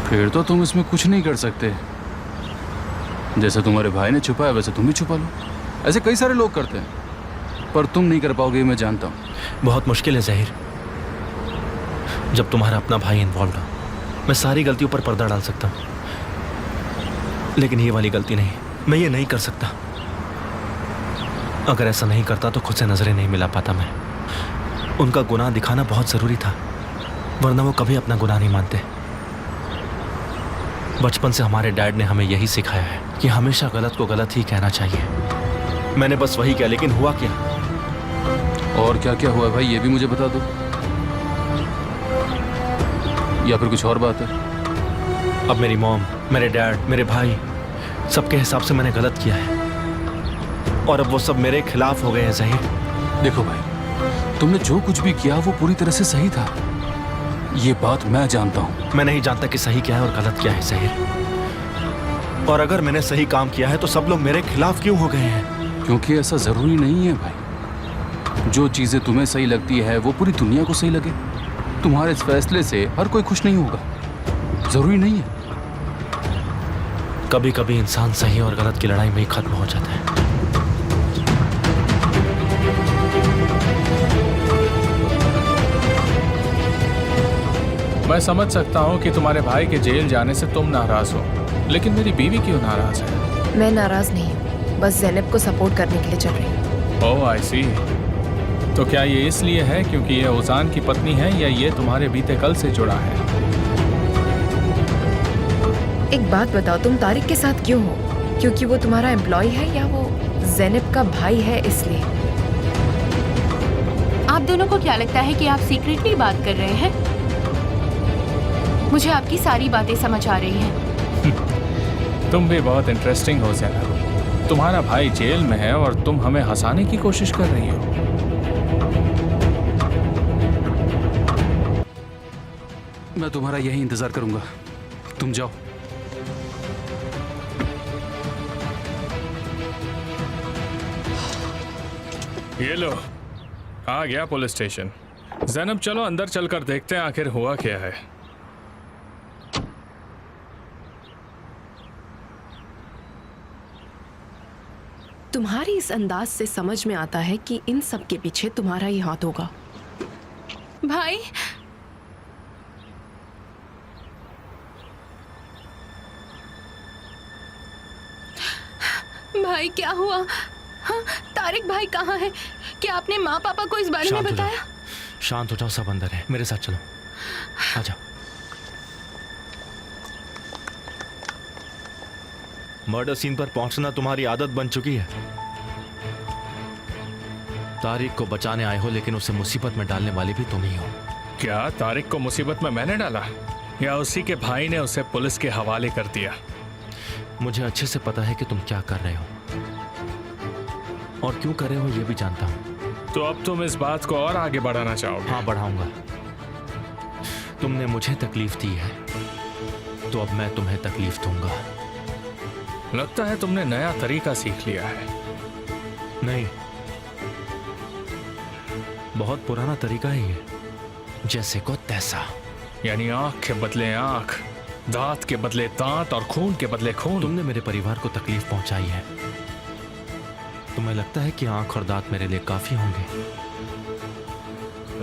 फिर तो तुम इसमें कुछ नहीं कर सकते। जैसे तुम्हारे भाई ने छुपाया वैसे तुम भी छुपा लो। ऐसे कई सारे लोग करते हैं, पर तुम नहीं कर पाओगे, मैं जानता हूँ। बहुत मुश्किल है ज़हीर। जब तुम्हारा अपना भाई इन्वॉल्व हो, मैं सारी गलतियों पर पर्दा डाल सकता हूँ, लेकिन ये वाली गलती नहीं। मैं ये नहीं कर सकता। अगर ऐसा नहीं करता तो खुद से नजरें नहीं मिला पाता मैं। उनका गुनाह दिखाना बहुत जरूरी था, वरना वो कभी अपना गुनाह नहीं मानते। बचपन से हमारे डैड ने हमें यही सिखाया है कि हमेशा गलत को गलत ही कहना चाहिए। मैंने बस वही किया, लेकिन हुआ क्या? और क्या क्या हुआ भाई, ये भी मुझे बता दो, या फिर कुछ और बात है? अब मेरी मॉम, मेरे डैड, मेरे भाई, सबके हिसाब से मैंने गलत किया है, और अब वो सब मेरे खिलाफ हो गए हैं ज़हीर। देखो भाई, तुमने जो कुछ भी किया वो पूरी तरह से सही था, ये बात मैं जानता हूँ। मैं नहीं जानता कि सही क्या है और गलत क्या है ज़हीर। और अगर मैंने सही काम किया है तो सब लोग मेरे खिलाफ क्यों हो गए हैं? क्योंकि ऐसा जरूरी नहीं है भाई। जो चीजें तुम्हें सही लगती है वो पूरी दुनिया को सही लगे। तुम्हारे इस फैसले से हर कोई खुश नहीं होगा, जरूरी नहीं है। कभी कभी इंसान सही और गलत की लड़ाई में ही खत्म हो जाता है। मैं समझ सकता हूँ कि तुम्हारे भाई के जेल जाने से तुम नाराज हो, लेकिन मेरी बीवी क्यों नाराज है? मैं नाराज नहीं हूँ, बस ज़ैनब को सपोर्ट करने के लिए चल रही हूँ। ओह आई सी। तो क्या ये इसलिए है क्योंकि ये ओजान की पत्नी है, या ये तुम्हारे बीते कल से जुड़ा है? एक बात बताओ, तुम तारिक के साथ क्यों हो? क्योंकि वो तुम्हारा एम्प्लॉय है, या वो ज़ैनब का भाई है इसलिए? आप दोनों को क्या लगता है कि आप सीक्रेटली बात कर रहे हैं? मुझे आपकी सारी बातें समझ आ रही हैं। तुम भी बहुत इंटरेस्टिंग हो ज़ैनब। तुम्हारा भाई जेल में है और तुम हमें हंसाने की कोशिश कर रही हो। मैं तुम्हारा यही इंतजार करूंगा, तुम जाओ। ये लो, आ गया पुलिस स्टेशन। ज़ैनब चलो अंदर चलकर देखते हैं आखिर हुआ क्या है। तुम्हारी इस अंदाज से समझ में आता है कि इन सब के पीछे तुम्हारा ही हाथ होगा। भाई, भाई क्या हुआ? हाँ, तारिक भाई कहाँ है? क्या आपने माँ पापा को इस बारे में बताया? शांत हो जाओ, सब अंदर है। मेरे साथ चलो, आ जाओ। मर्डर सीन पर पहुंचना तुम्हारी आदत बन चुकी है। तारिक को बचाने आए हो, लेकिन उसे मुसीबत में डालने वाले भी तुम ही हो। क्या तारिक को मुसीबत में मैंने डाला, या उसी के भाई ने उसे पुलिस के हवाले कर दिया? मुझे अच्छे से पता है कि तुम क्या कर रहे हो और क्यों कर रहे हो, ये भी जानता हूं। तो अब तुम इस बात को और आगे बढ़ाना चाहोगे? हाँ, बढ़ाऊंगा। तुमने मुझे तकलीफ दी है तो अब मैं तुम्हें तकलीफ दूंगा। लगता है तुमने नया तरीका सीख लिया है। नहीं, बहुत पुराना तरीका ही है, जैसे को तैसा। यानी आंख के बदले आंख, दांत के बदले दांत और खून के बदले खून। तुमने मेरे परिवार को तकलीफ पहुंचाई है। तुम्हें लगता है कि आंख और दांत मेरे लिए काफी होंगे?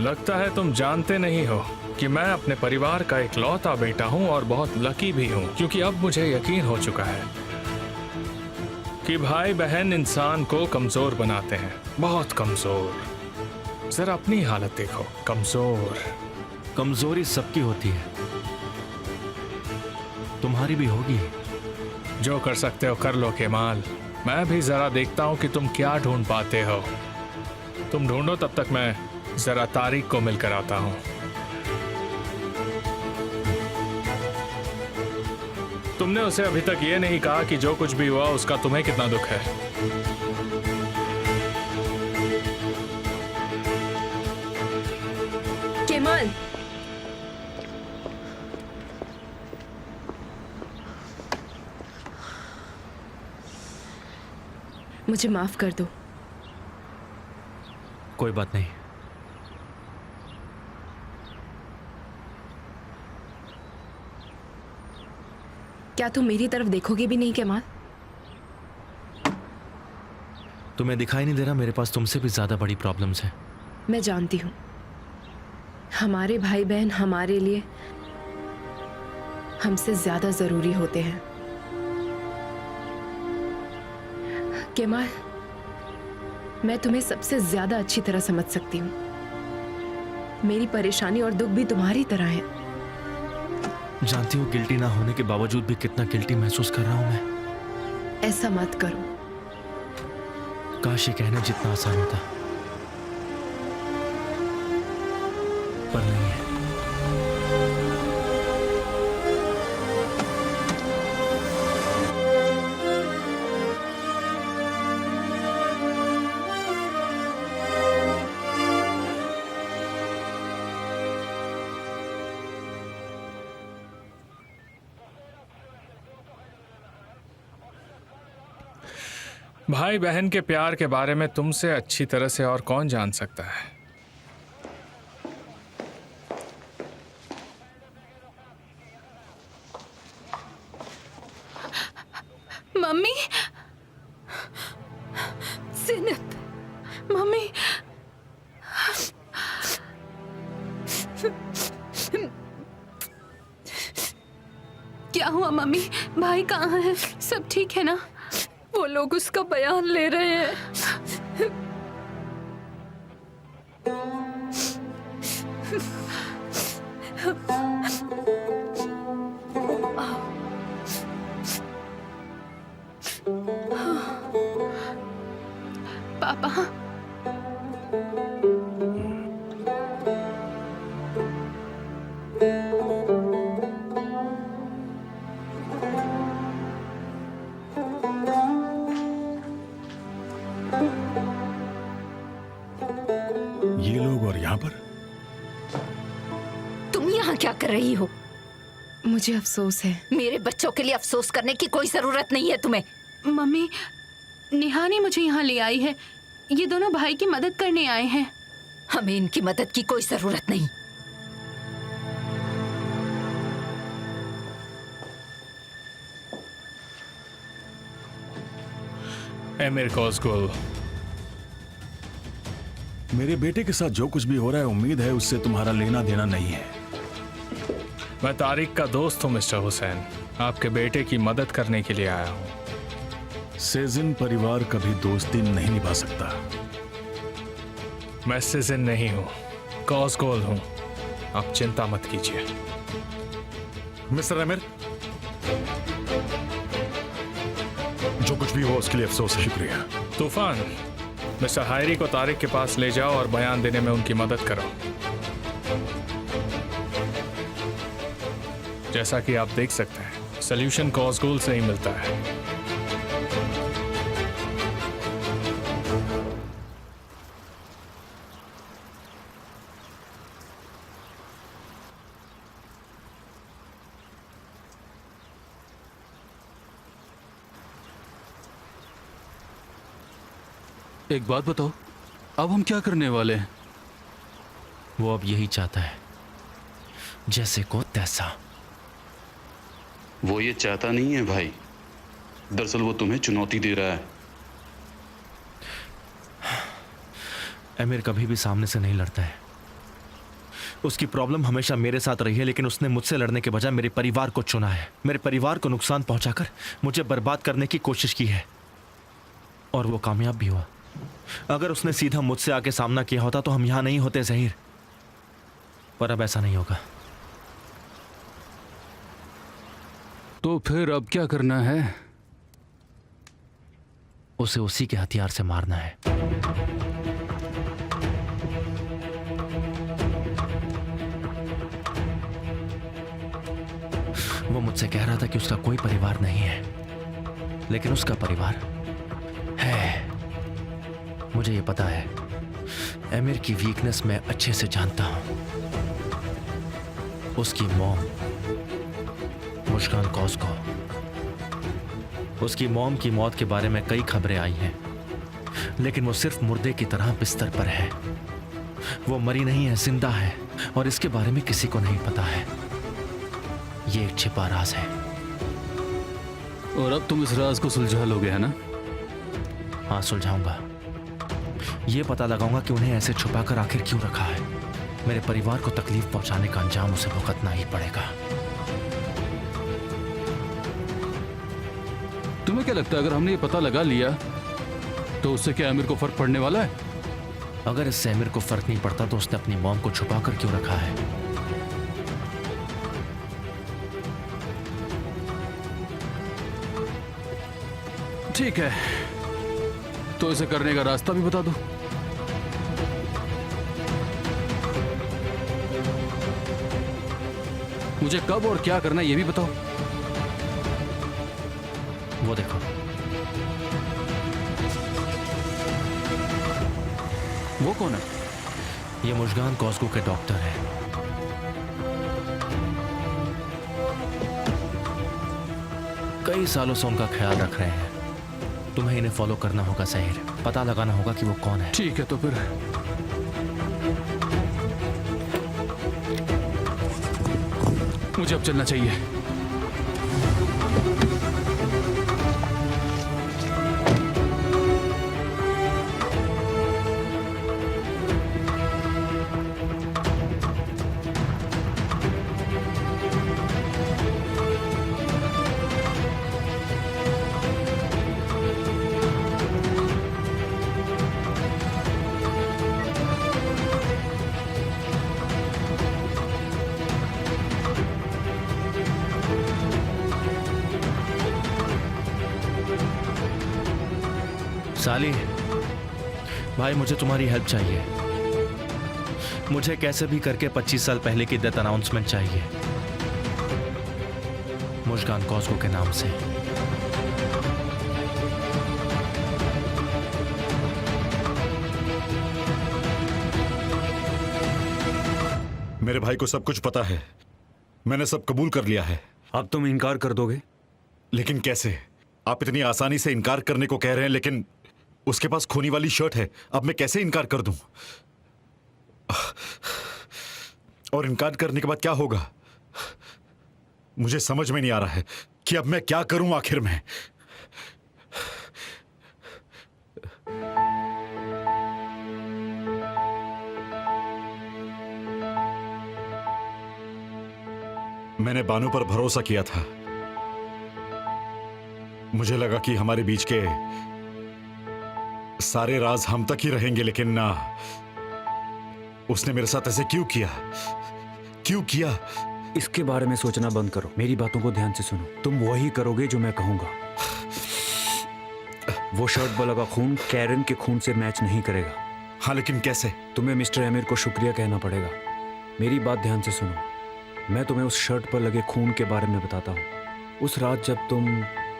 लगता है तुम जानते नहीं हो कि मैं अपने परिवार का इकलौता बेटा हूं और बहुत लकी भी हूं, क्योंकि अब मुझे यकीन हो चुका है कि भाई बहन इंसान को कमजोर बनाते हैं, बहुत कमजोर। जरा अपनी हालत देखो, कमजोर। कमजोरी सबकी होती है, तुम्हारी भी होगी। जो कर सकते हो कर लो केमाल। मैं भी जरा देखता हूं कि तुम क्या ढूंढ पाते हो। तुम ढूंढो, तब तक मैं जरा तारिक को मिलकर आता हूं। तुमने उसे अभी तक ये नहीं कहा कि जो कुछ भी हुआ उसका तुम्हें कितना दुख है। केमाल, मुझे माफ कर दो। कोई बात नहीं। क्या तुम मेरी तरफ देखोगे भी नहीं केमाल? तुम्हें दिखाई नहीं दे रहा मेरे पास तुमसे भी ज्यादा बड़ी प्रॉब्लम्स हैं। मैं जानती हूँ, हमारे भाई बहन हमारे लिए हमसे ज्यादा जरूरी होते हैं। केमाल, मैं तुम्हें सबसे ज्यादा अच्छी तरह समझ सकती हूँ। मेरी परेशानी और दुख भी तुम्हारी तरह है। जानती हो गिल्टी ना होने के बावजूद भी कितना गिल्टी महसूस कर रहा हूं मैं। ऐसा मत करो। काश ये कहना जितना आसान होता, पर नहीं है। भाई बहन के प्यार के बारे में तुमसे अच्छी तरह से और कौन जान सकता है। मम्मी, जिनत, मम्मी, क्या हुआ मम्मी? भाई कहाँ है? सब ठीक है ना? वो लोग उसका बयान ले रहे हैं। पापा, ये लोग और यहाँ पर? तुम यहाँ क्या कर रही हो? मुझे अफसोस है। मेरे बच्चों के लिए अफसोस करने की कोई जरूरत नहीं है तुम्हें। मम्मी, नेहा ने मुझे यहाँ ले आई है। ये दोनों भाई की मदद करने आए हैं। हमें इनकी मदद की कोई जरूरत नहीं। एमिर कोसगुल, मेरे बेटे के साथ जो कुछ भी हो रहा है, उम्मीद है उससे तुम्हारा लेना देना नहीं है। मैं तारिक का दोस्त हूँ मिस्टर हुसैन। आपके बेटे की मदद करने के लिए आया हूँ। सेजिन परिवार कभी दोस्ती नहीं निभा सकता। मैं सिजिन नहीं हूँ, कोसगुल हूँ। आप चिंता मत कीजिए। मिस्टर आमिर, जो कुछ भी हुआ उसके लिए अफसोस है। शुक्रिया। तूफान, मिस्टर हायरी को तारिक के पास ले जाओ और बयान देने में उनकी मदद करो। जैसा कि आप देख सकते हैं, सल्यूशन कोसगुल से ही मिलता है। एक बात बताओ, अब हम क्या करने वाले हैं? वो अब यही चाहता है, जैसे को तैसा। वो ये चाहता नहीं है भाई, दरअसल वो तुम्हें चुनौती दे रहा है। अमीर कभी भी सामने से नहीं लड़ता है। उसकी प्रॉब्लम हमेशा मेरे साथ रही है, लेकिन उसने मुझसे लड़ने के बजाय मेरे परिवार को चुना है। मेरे परिवार को नुकसान पहुंचाकर मुझे बर्बाद करने की कोशिश की है, और वो कामयाब भी हुआ। अगर उसने सीधा मुझसे आके सामना किया होता तो हम यहां नहीं होते ज़हीर, पर अब ऐसा नहीं होगा। तो फिर अब क्या करना है? उसे उसी के हथियार से मारना है। वो मुझसे कह रहा था कि उसका कोई परिवार नहीं है, लेकिन उसका परिवार है। मुझे ये पता है, अमीर की वीकनेस मैं अच्छे से जानता हूं। उसकी मॉम मुस्कान कॉस्को, उसकी मॉम की मौत के बारे में कई खबरें आई हैं, लेकिन वो सिर्फ मुर्दे की तरह बिस्तर पर है। वो मरी नहीं है, जिंदा है, और इसके बारे में किसी को नहीं पता है। ये एक छिपा राज है। और अब तुम इस राज को सुलझा लोगे, है ना? हाँ, सुलझाऊंगा। ये पता लगाऊंगा कि उन्हें ऐसे छुपाकर आखिर क्यों रखा है। मेरे परिवार को तकलीफ पहुंचाने का अंजाम उसे भुगतना ही पड़ेगा। तुम्हें क्या लगता है, अगर हमने ये पता लगा लिया तो उससे क्या अमीर को फर्क पड़ने वाला है? अगर इससे अमीर को फर्क नहीं पड़ता तो उसने अपनी मॉम को छुपाकर क्यों रखा है? ठीक है, तो इसे करने का रास्ता भी बता दो। मुझे कब और क्या करना है ये भी बताओ। वो देखो, वो कौन है? ये मुस्कान कॉस्को के डॉक्टर हैं। कई सालों से उनका ख्याल रख रहे हैं। तुम्हें इन्हें फॉलो करना होगा ज़हीर, पता लगाना होगा कि वो कौन है। ठीक है, तो फिर मुझे अब चलना चाहिए। साली भाई, मुझे तुम्हारी हेल्प चाहिए। मुझे कैसे भी करके 25 साल पहले की डेथ अनाउंसमेंट चाहिए, मुस्कान कॉस्को के नाम से। मेरे भाई को सब कुछ पता है। मैंने सब कबूल कर लिया है। अब तुम इनकार कर दोगे? लेकिन कैसे? आप इतनी आसानी से इनकार करने को कह रहे हैं, लेकिन उसके पास खूनी वाली शर्ट है। अब मैं कैसे इनकार कर दूं? और इनकार करने के बाद क्या होगा? मुझे समझ में नहीं आ रहा है कि अब मैं क्या करूं आखिर में। मैंने बानू पर भरोसा किया था। मुझे लगा कि हमारे बीच के सारे राज हम तक ही रहेंगे, लेकिन ना। उसने मेरे साथ ऐसे क्यों किया? क्यों किया? इसके बारे में सोचना बंद करो, मेरी बातों को ध्यान से सुनो। तुम वही करोगे जो मैं कहूंगा। वो शर्ट पर लगा खून कैरन के खून से मैच नहीं करेगा। हाँ, लेकिन कैसे? तुम्हें मिस्टर अमीर को शुक्रिया कहना पड़ेगा। मेरी बात ध्यान से सुनो। मैं तुम्हें उस शर्ट पर लगे खून के बारे में बताता हूँ। उस रात जब तुम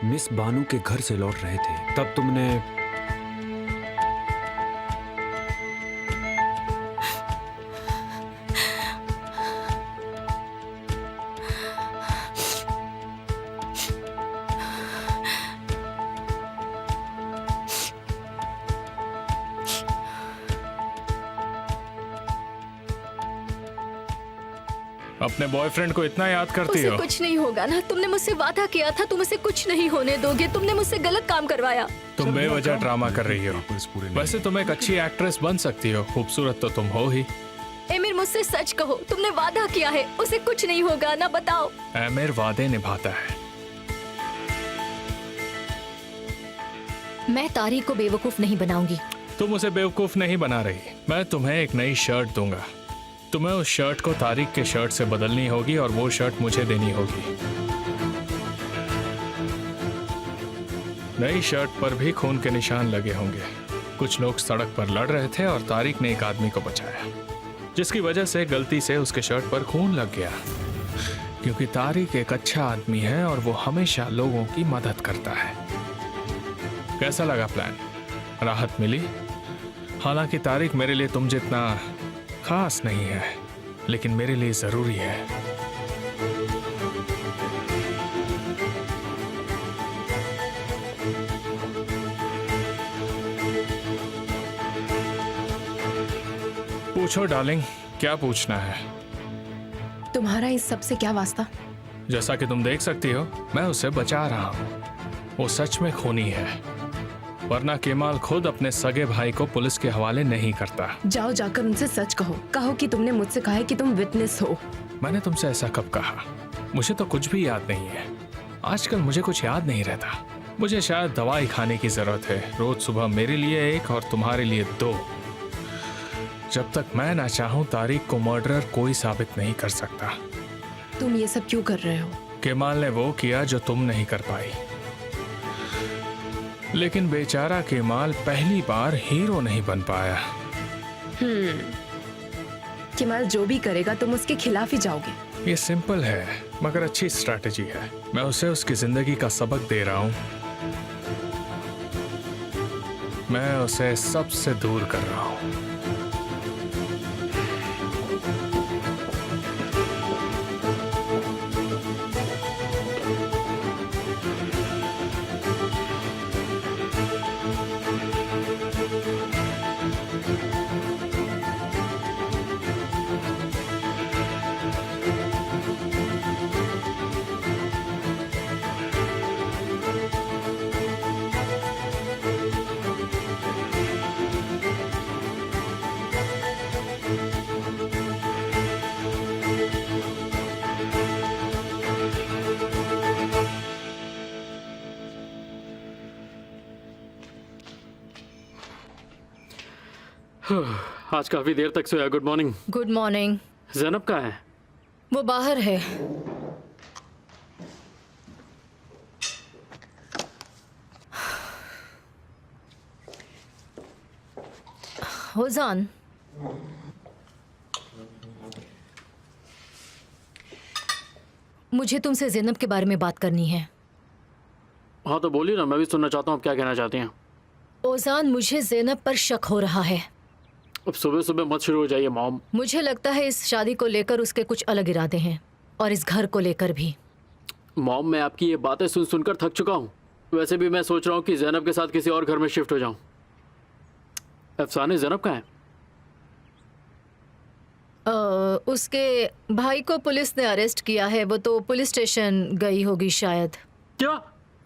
मिस बानू के घर से लौट रहे थे, तब तुमने अपने बॉयफ्रेंड को इतना याद करती उसे हो? कुछ नहीं होगा ना। तुमने मुझसे वादा किया था तुम उसे कुछ नहीं होने दोगे। तुमने मुझसे गलत काम करवाया। तुम बेवजह ड्रामा कर रही हो। वैसे तुम एक अच्छी एक्ट्रेस बन सकती हो, खूबसूरत तो तुम हो ही। एमिर मुझसे सच कहो, तुमने वादा किया है उसे कुछ नहीं होगा ना, बताओ। एमिर वादे निभाता है। मैं तारीख को बेवकूफ नहीं बनाऊंगी। तुम उसे बेवकूफ नहीं बना रही। मैं तुम्हें एक नई शर्ट दूंगा। तुम्हें उस शर्ट को तारीख के शर्ट से बदलनी होगी और वो शर्ट मुझे देनी होगी। नई शर्ट पर भी खून के निशान लगे होंगे। कुछ लोग सड़क पर लड़ रहे थे और तारिक ने एक आदमी को बचाया, जिसकी वजह से गलती से उसके शर्ट पर खून लग गया। क्योंकि तारिक एक अच्छा आदमी है और वो हमेशा लोगों की मदद करता है। कैसा लगा प्लान? राहत मिली? हालांकि तारिक मेरे लिए तुम जितना खास नहीं है, लेकिन मेरे लिए जरूरी है। पूछो डार्लिंग, क्या पूछना है? तुम्हारा इस सब से क्या वास्ता? जैसा कि तुम देख सकती हो, मैं उसे बचा रहा हूं। वो सच में खूनी है, वरना केमाल खुद अपने सगे भाई को पुलिस के हवाले नहीं करता। जाओ जाकर उनसे सच कहो। कहो कि तुमने मुझसे कहा है कि तुम विटनेस हो। मैंने तुमसे ऐसा कब कहा? मुझे तो कुछ भी याद नहीं है। आजकल मुझे कुछ याद नहीं रहता। मुझे शायद दवाई खाने की जरूरत है। रोज सुबह मेरे लिए एक और तुम्हारे लिए 2। जब तक मैं ना चाहूं, तारिक को मर्डरर कोई साबित नहीं कर सकता। तुम ये सब क्यों कर रहे हो? केमाल ने वो किया जो तुम नहीं कर पाई। लेकिन बेचारा केमाल पहली बार हीरो नहीं बन पाया। केमाल जो भी करेगा तुम उसके खिलाफ ही जाओगे। ये सिंपल है, मगर अच्छी स्ट्रैटेजी है। मैं उसे उसकी जिंदगी का सबक दे रहा हूं। मैं उसे सबसे दूर कर रहा हूं। आज काफी देर तक सोया। Good morning. Good morning. Zainab कहाँ है? वो बाहर है। होजान, मुझे तुमसे ज़ैनब के बारे में बात करनी है। हाँ तो बोलिए ना, मैं भी सुनना चाहता हूँ आप क्या कहना चाहती हैं। ओजान, मुझे ज़ैनब पर शक हो रहा है। अब सुबह सुबह मत शुरू हो जाइए मॉम। मुझे लगता है इस शादी को लेकर उसके कुछ अलग इरादे हैं, और इस घर को लेकर भी। मॉम, मैं आपकी ये बातें सुन सुनकर थक चुका हूँ। वैसे भी मैं सोच रहा हूँ कि जैनब के साथ किसी और घर में शिफ्ट हो जाऊँ। अफसाने, जैनब कहाँ है? उसके भाई को पुलिस ने अरेस्ट किया है। वो तो पुलिस स्टेशन गई होगी शायद। क्या?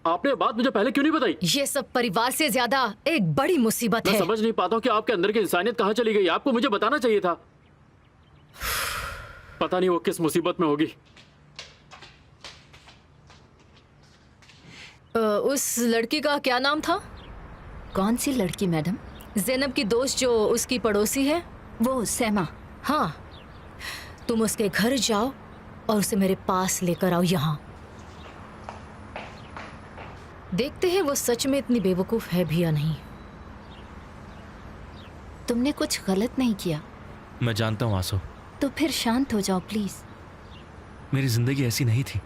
आपने बात मुझे पहले क्यों नहीं बताई? ये सब परिवार से ज्यादा एक बड़ी मुसीबत मैं है। समझ नहीं पाता हूँ कि आपके अंदर की इंसानियत कहाँ चली गई। आपको मुझे बताना चाहिए था। पता नहीं वो किस मुसीबत में होगी। उस लड़की का क्या नाम था? कौन सी लड़की मैडम? ज़ैनब की दोस्त जो उसकी पड़ोसी है। वो सैमा। हाँ, तुम उसके घर जाओ और उसे मेरे पास लेकर आओ यहाँ। देखते हैं वो सच में इतनी बेवकूफ है भी या नहीं। तुमने कुछ गलत नहीं किया। मैं जानता हूँ आंसू। तो फिर शांत हो जाओ प्लीज। मेरी जिंदगी ऐसी नहीं थी।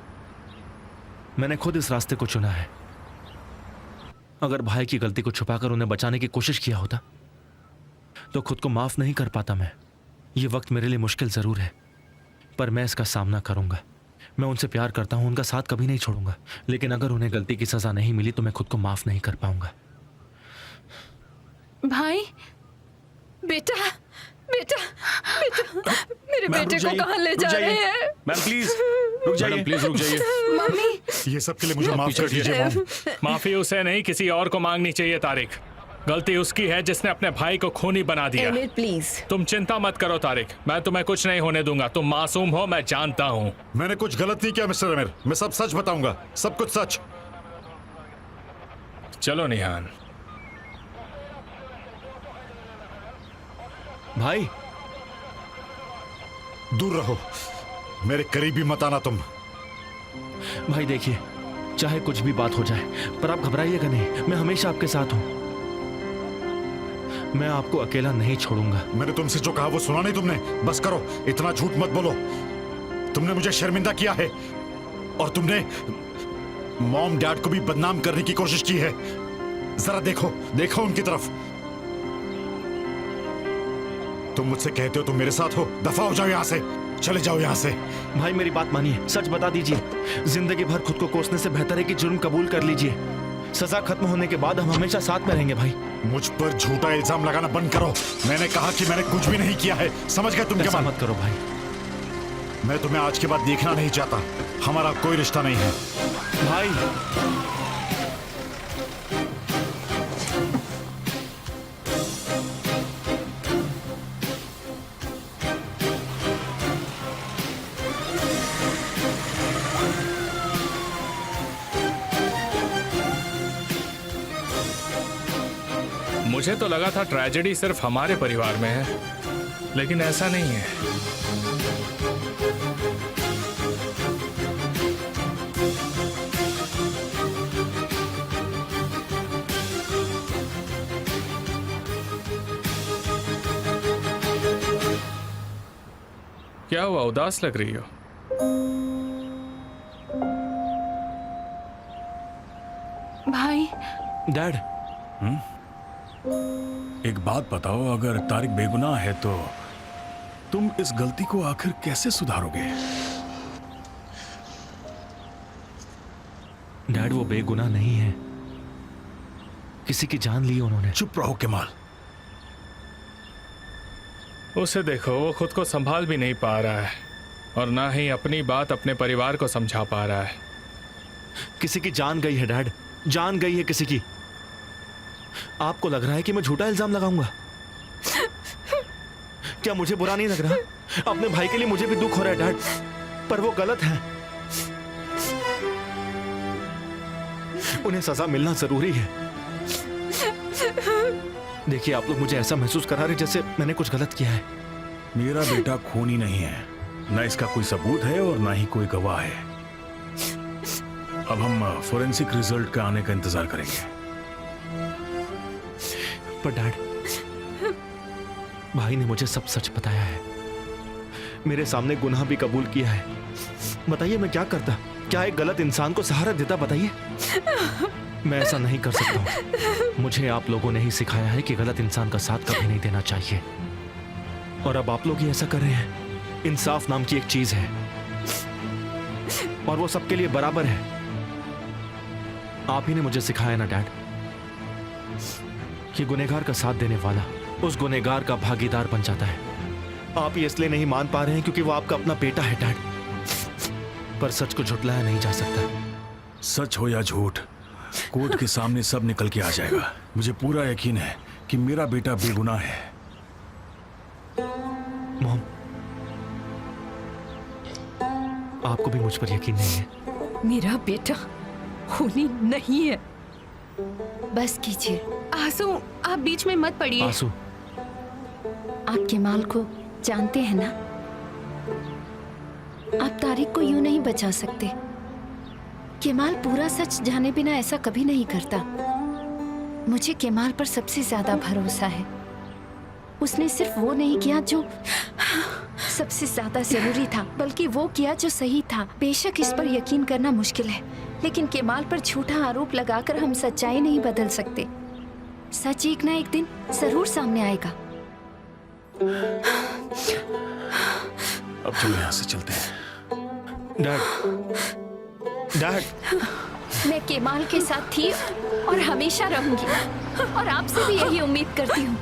मैंने खुद इस रास्ते को चुना है। अगर भाई की गलती को छुपाकर उन्हें बचाने की कोशिश किया होता तो खुद को माफ नहीं कर पाता मैं। ये वक्त मेरे लिए मुश्किल जरूर है, पर मैं इसका सामना करूंगा। मैं उनसे प्यार करता हूं, उनका साथ कभी नहीं छोड़ूंगा। लेकिन अगर उन्हें गलती की सजा नहीं मिली तो मैं खुद को माफ नहीं कर पाऊंगा। भाई, बेटा बेटा बेटा, मेरे मेरे बेटे को कहाँ ले जा रहे हैं? मैम प्लीज रुक जाइए, प्लीज रुक जाइए। मम्मी, ये सब के लिए मुझे माफ कर दीजिए मॉम। माफी उसे नहीं, किसी और को मांगनी चाहिए तारिक। गलती उसकी है जिसने अपने भाई को खूनी बना दिया। Emir please. तुम चिंता मत करो तारिक, मैं तुम्हें कुछ नहीं होने दूंगा। तुम मासूम हो, मैं जानता हूँ। मैंने कुछ गलत नहीं किया मिस्टर अमीर, मैं सब सच बताऊंगा, सब कुछ सच। चलो निहान। भाई दूर रहो, मेरे करीब भी मत आना तुम। भाई देखिए, चाहे कुछ भी बात हो जाए, पर आप घबराइएगा नहीं, मैं हमेशा आपके साथ हूं। मैं आपको अकेला नहीं छोड़ूंगा। मैंने तुमसे जो कहा वो सुना नहीं तुमने? बस करो, इतना झूठ मत बोलो। तुमने मुझे शर्मिंदा किया है और तुमने मॉम डैड को भी बदनाम करने की कोशिश की है। जरा देखो, देखो उनकी तरफ। तुम मुझसे कहते हो तुम मेरे साथ हो, दफा हो जाओ यहाँ से, चले जाओ यहाँ से। भाई मेरी बात मानिए, सच बता दीजिए। जिंदगी भर खुद को कोसने से बेहतर है कि जुर्म कबूल कर लीजिए। सजा खत्म होने के बाद हम हमेशा साथ में रहेंगे भाई। मुझ पर झूठा इल्जाम लगाना बंद करो। मैंने कहा कि मैंने कुछ भी नहीं किया है, समझ गए तुम? क्या मत करो भाई। मैं तुम्हें आज के बाद देखना नहीं चाहता, हमारा कोई रिश्ता नहीं है भाई। मुझे तो लगा था ट्रेजेडी सिर्फ हमारे परिवार में है, लेकिन ऐसा नहीं है। क्या हुआ, उदास लग रही हो? भाई। डैड। एक बात बताओ, अगर तारिक बेगुनाह है तो तुम इस गलती को आखिर कैसे सुधारोगे? डैड वो बेगुनाह नहीं है, किसी की जान ली उन्होंने। चुप रहो केमाल। उसे देखो, वो खुद को संभाल भी नहीं पा रहा है और ना ही अपनी बात अपने परिवार को समझा पा रहा है। किसी की जान गई है डैड, जान गई है किसी की। आपको लग रहा है कि मैं झूठा इल्जाम लगाऊंगा? क्या मुझे बुरा नहीं लग रहा? अपने भाई के लिए मुझे भी दुख हो रहा है डैड, पर वो गलत है। उन्हें सजा मिलना जरूरी है। देखिए, आप लोग मुझे ऐसा महसूस करा रहे जैसे मैंने कुछ गलत किया है। मेरा बेटा खूनी नहीं है, ना इसका कोई सबूत है और ना ही कोई गवाह है। अब हम फोरेंसिक रिजल्ट का आने का इंतजार करेंगे। पर डैड, भाई ने मुझे सब सच बताया है, मेरे सामने गुनाह भी कबूल किया है। बताइए मैं क्या करता? क्या एक गलत इंसान को सहारा देता? बताइए। मैं ऐसा नहीं कर सकता हूं। मुझे आप लोगों ने ही सिखाया है कि गलत इंसान का साथ कभी नहीं देना चाहिए, और अब आप लोग ही ऐसा कर रहे हैं। इंसाफ नाम की एक चीज है और वो सबके लिए बराबर है। आप ही ने मुझे सिखाया ना डैड कि गुनहगार का साथ देने वाला उस गुनहगार का भागीदार बन जाता है। आप ये इसलिए नहीं मान पा रहे हैं क्योंकि वो आपका अपना बेटा है डैड, पर सच को झुटलाया नहीं जा सकता। सच हो या झूठ, कोर्ट के सामने सब निकल के आ जाएगा। मुझे पूरा यकीन है कि मेरा बेटा बेगुनाह है। मॉम, आपको भी मुझ पर यकीन नहीं है? मेरा बेटा खूनी नहीं है। बस कीजिए आंसू, आप बीच में मत पड़िए। आंसू, आप केमाल को जानते हैं ना? आप तारिक को यूं नहीं बचा सकते। केमाल पूरा सच जाने बिना ऐसा कभी नहीं करता। मुझे केमाल पर सबसे ज्यादा भरोसा है। उसने सिर्फ वो नहीं किया जो सबसे ज्यादा जरूरी था, बल्कि वो किया जो सही था। बेशक इस पर यकीन करना मुश्किल है, लेकिन केमाल पर झूठा आरोप लगाकर हम सच्चाई नहीं बदल सकते। सच एक ना एक दिन जरूर सामने आएगा। अब चलो यहाँ से चलते हैं। डैड, मैं केमाल के साथ थी और हमेशा रहूंगी, और आपसे भी यही उम्मीद करती हूँ।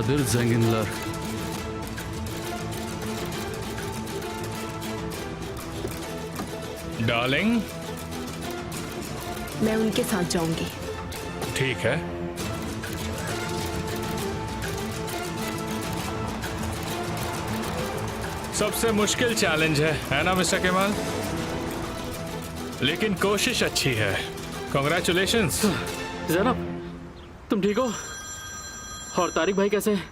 कदीर जेंगिनलर। डार्लिंग, मैं उनके साथ जाऊंगी। ठीक है। सबसे मुश्किल चैलेंज है ना मिस्टर केमाल? लेकिन कोशिश अच्छी है। कॉन्ग्रेचुलेशंस। जैनब, तुम ठीक हो? और तारिक भाई कैसे हैं?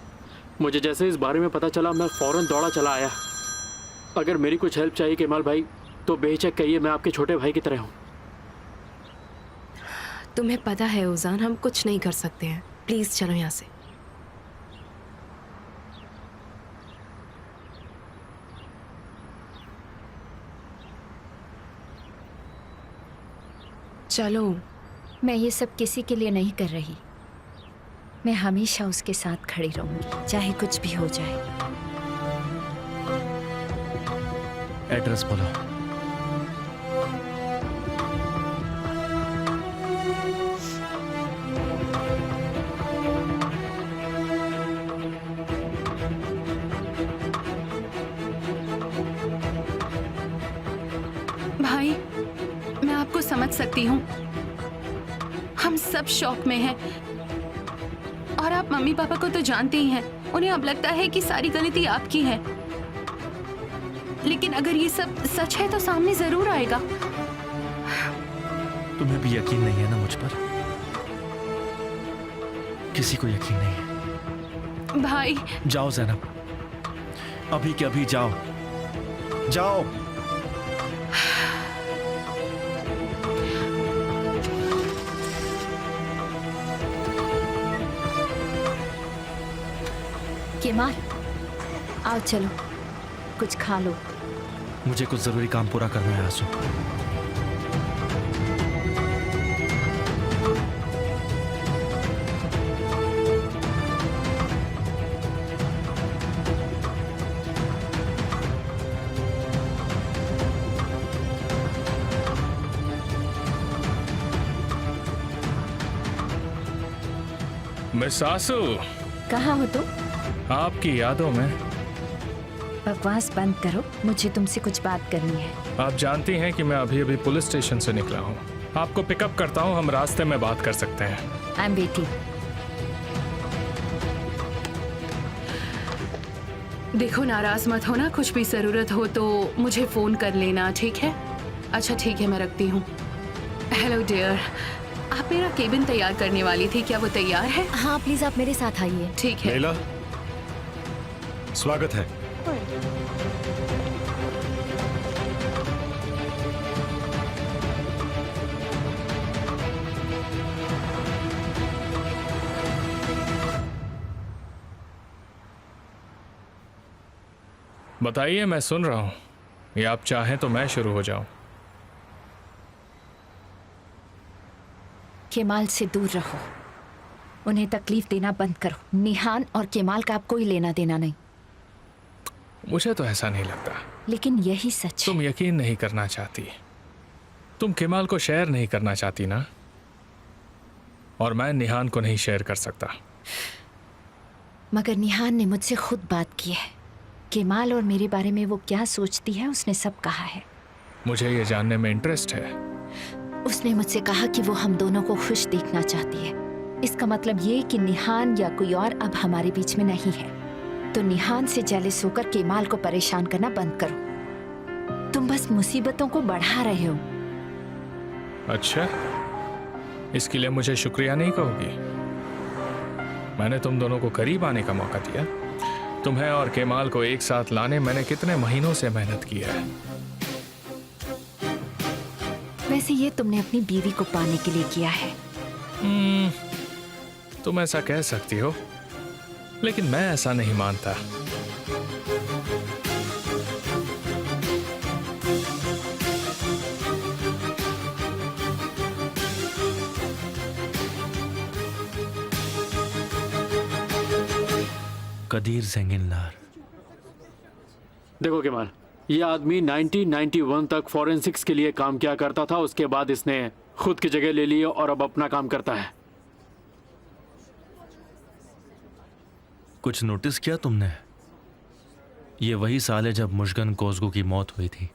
मुझे जैसे इस बारे में पता चला मैं फौरन दौड़ा चला आया। अगर मेरी कुछ हेल्प चाहिए केमाल भाई तो बेहिचक कहिए, मैं आपके छोटे भाई की तरह हूँ। तुम्हें पता है ओजान, हम कुछ नहीं कर सकते हैं। प्लीज चलो यहाँ से। चलो। मैं ये सब किसी के लिए नहीं कर रही। मैं हमेशा उसके साथ खड़ी रहूंगी, चाहे कुछ भी हो जाए। एड्रेस बोलो। भाई, मैं आपको समझ सकती हूँ। हम सब शौक में हैं। और आप मम्मी पापा को तो जानते ही हैं। उन्हें अब लगता है कि सारी गलती आपकी है। लेकिन अगर ये सब सच है तो सामने जरूर आएगा। तुम्हें भी यकीन नहीं है ना मुझ पर? किसी को यकीन नहीं है। भाई जाओ ज़ैनब, अभी के अभी जाओ, जाओ। केमाल, आओ चलो, कुछ खा लो। मुझे कुछ जरूरी काम पूरा करना है आंसू। मिस आंसू, कहाँ हो तुम? आपकी यादों में। बकवास बंद करो, मुझे तुमसे कुछ बात करनी है। आप जानती हैं कि मैं अभी अभी पुलिस स्टेशन से निकला हूँ। आपको पिकअप करता हूँ, हम रास्ते में बात कर सकते हैं। I am waiting. देखो, नाराज मत होना। कुछ भी जरूरत हो तो मुझे फोन कर लेना, ठीक है? अच्छा ठीक है, मैं रखती हूँ। हेलो डियर, आप मेरा केबिन तैयार करने वाली थी, क्या वो तैयार है? हाँ प्लीज आप मेरे साथ आइए। ठीक है। लैला, स्वागत है। बताइए, मैं सुन रहा हूँ। या आप चाहें तो मैं शुरू हो जाऊं? केमाल से दूर रहो, उन्हें तकलीफ देना बंद करो। निहान और केमाल का आप कोई लेना देना नहीं। मुझे तो ऐसा नहीं लगता। लेकिन यही सच है। तुम यकीन नहीं करना चाहती। तुम केमाल को शेयर नहीं करना चाहती ना? और मैं निहान को नहीं शेयर कर सकता। मगर निहान ने मुझसे खुद बात की है। केमाल और मेरे बारे में वो क्या सोचती है, उसने सब कहा है। मुझे ये जानने में इंटरेस्ट है। उसने मुझसे कहा कि वो हम दोनों को खुश देखना चाहती है। इसका मतलब ये कि निहान या कोई और अब हमारे बीच में नहीं है। तो निहान से जेलस होकर केमाल को परेशान करना बंद करो। तुम बस मुसीबतों को बढ़ा रहे हो। अच्छा, इसके लिए मुझे शुक्रिया नहीं कहोगी? मैंने तुम दोनों को करीब आने का मौका दिया। तुम्हें और केमाल को एक साथ लाने मैंने कितने महीनों से मेहनत की है। वैसे ये तुमने अपनी बीवी को पाने के लिए किया है। तुम ऐसा कह सकती हो, लेकिन मैं ऐसा नहीं मानता। कदीर जेंगिनलर। देखो केमाल, ये आदमी 1991 तक फॉरेंसिक्स के लिए काम किया करता था। उसके बाद इसने खुद की जगह ले ली और अब अपना काम करता है। कुछ नोटिस किया तुमने? ये वही साल है जब मुश्गन कोज़गू की मौत हुई थी।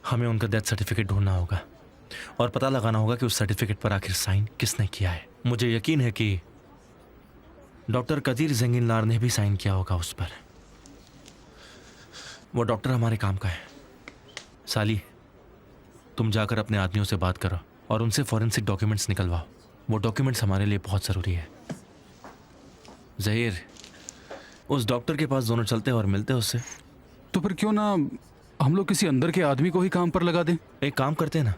हमें उनका डेथ सर्टिफिकेट ढूंढना होगा और पता लगाना होगा कि उस सर्टिफिकेट पर आखिर साइन किसने किया है। मुझे यकीन है कि डॉक्टर कदीर ज़ेंगिनलार ने भी साइन किया होगा उस पर। वो डॉक्टर हमारे काम का है। साली, तुम जाकर अपने आदमियों से बात करो और उनसे फॉरेंसिक डॉक्यूमेंट्स निकलवाओ। वो डॉक्यूमेंट्स हमारे लिए बहुत ज़रूरी है। ज़हीर, उस डॉक्टर के पास दोनों चलते और मिलते उससे। तो फिर क्यों ना हम लोग किसी अंदर के आदमी को ही काम पर लगा दें? एक काम करते हैं ना,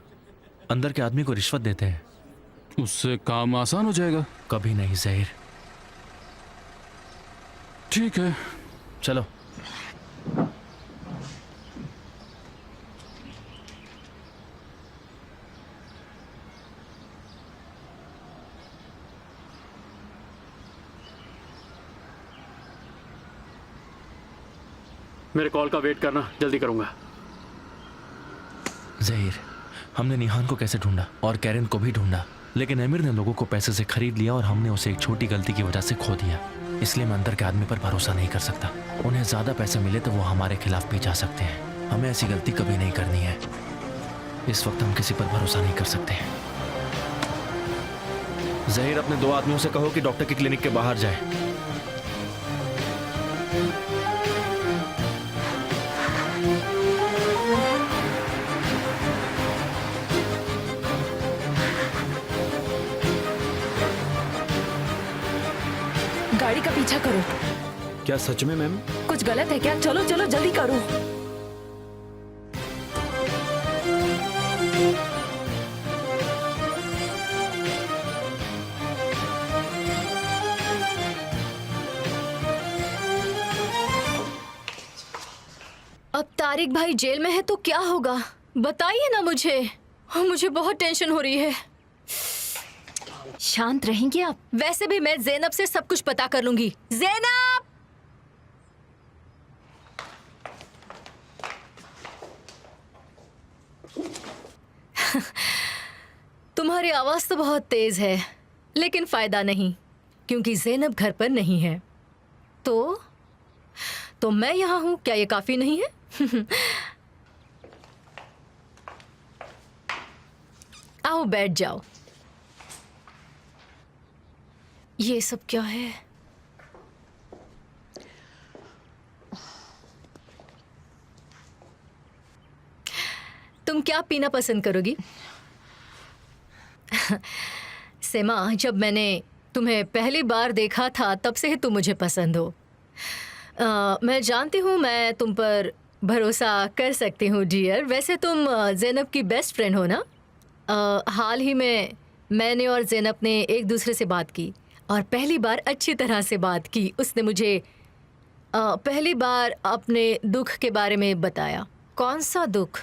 अंदर के आदमी को रिश्वत देते हैं, उससे काम आसान हो जाएगा। कभी नहीं ज़हीर। ठीक है, चलो। मेरे कॉल का वेट करना, जल्दी करूंगा। ज़हीर, हमने निहान को कैसे ढूंढा और कैरन को भी ढूंढा, लेकिन अमीर ने लोगों को पैसे से खरीद लिया और हमने उसे एक छोटी गलती की वजह से खो दिया। इसलिए मैं अंदर के आदमी पर भरोसा नहीं कर सकता। उन्हें ज़्यादा पैसे मिले तो वो हमारे खिलाफ भी जा सकते हैं। हमें ऐसी गलती कभी नहीं करनी है। इस वक्त हम किसी पर भरोसा नहीं कर सकते। ज़हीर, अपने 2 आदमियों से कहो कि डॉक्टर की क्लिनिक के बाहर जाए। गाड़ी का पीछा करो। क्या सच में मैम? कुछ गलत है क्या? चलो चलो जल्दी करो। अब तारिक भाई जेल में है तो क्या होगा, बताइए ना मुझे। मुझे बहुत टेंशन हो रही है। शांत रहेंगे आप? वैसे भी मैं ज़ैनब से सब कुछ पता कर लूंगी। ज़ैनब! तुम्हारी आवाज तो बहुत तेज है, लेकिन फायदा नहीं क्योंकि ज़ैनब घर पर नहीं है। तो मैं यहाँ हूँ, क्या ये काफी नहीं है? आओ बैठ जाओ। ये सब क्या है? तुम क्या पीना पसंद करोगी? सेमा, जब मैंने तुम्हें पहली बार देखा था तब से ही तुम मुझे पसंद हो। मैं जानती हूँ मैं तुम पर भरोसा कर सकती हूँ डियर। वैसे तुम ज़ैनब की बेस्ट फ्रेंड हो ना? हाल ही में मैंने और ज़ैनब ने एक दूसरे से बात की और पहली बार अच्छी तरह से बात की। उसने मुझे पहली बार अपने दुख के बारे में बताया। कौन सा दुख?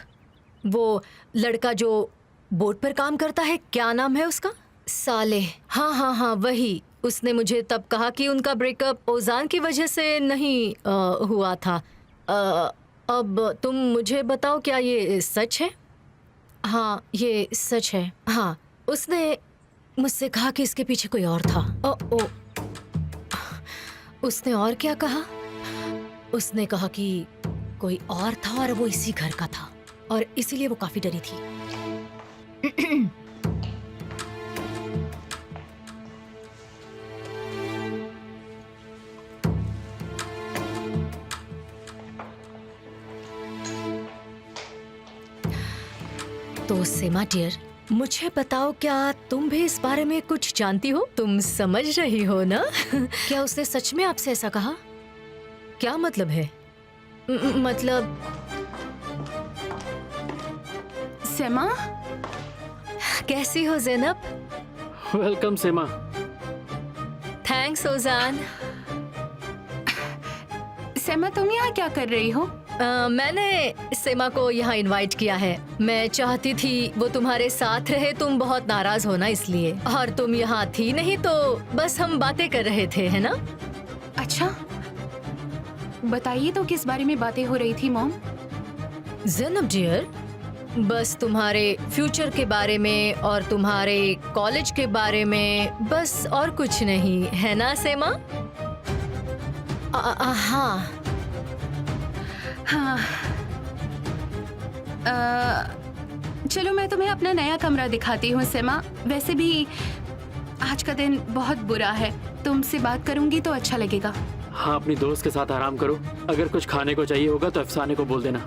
वो लड़का जो बोट पर काम करता है, क्या नाम है उसका? साले। हाँ, वही। उसने मुझे तब कहा कि उनका ब्रेकअप ओजान की वजह से नहीं हुआ था। अब तुम मुझे बताओ, क्या ये सच है? हाँ, ये सच है। हाँ, उसने मुझसे कहा कि इसके पीछे कोई और था। ओ, उसने और क्या कहा? उसने कहा कि कोई और था और वो इसी घर का था और इसीलिए वो काफी डरी थी। तो सेमा डियर, मुझे बताओ, क्या तुम भी इस बारे में कुछ जानती हो? तुम समझ रही हो ना? क्या उसने सच में आपसे ऐसा कहा? क्या मतलब है? मतलब सेमा, कैसी हो ज़ैनब? वेलकम सेमा। थैंक्स ओजान। सेमा, तुम यहाँ क्या कर रही हो? मैंने सेमा को यहाँ इनवाइट किया है। मैं चाहती थी वो तुम्हारे साथ रहे। तुम बहुत नाराज हो ना इसलिए, और तुम यहाँ थी नहीं तो बस हम बातें कर रहे थे, है ना? अच्छा, बताइए तो किस बारे में बातें हो रही थी मॉम? ज़ैनब डियर, बस तुम्हारे फ्यूचर के बारे में और तुम्हारे कॉलेज के बारे में, बस और कुछ नहीं, है ना सेमा? हाँ। हाँ। चलो मैं तुम्हें अपना नया कमरा दिखाती हूँ सेमा। वैसे भी आज का दिन बहुत बुरा है, तुमसे बात करूंगी तो अच्छा लगेगा। हाँ, अपनी दोस्त के साथ आराम करो। अगर कुछ खाने को चाहिए होगा तो अफसाने को बोल देना।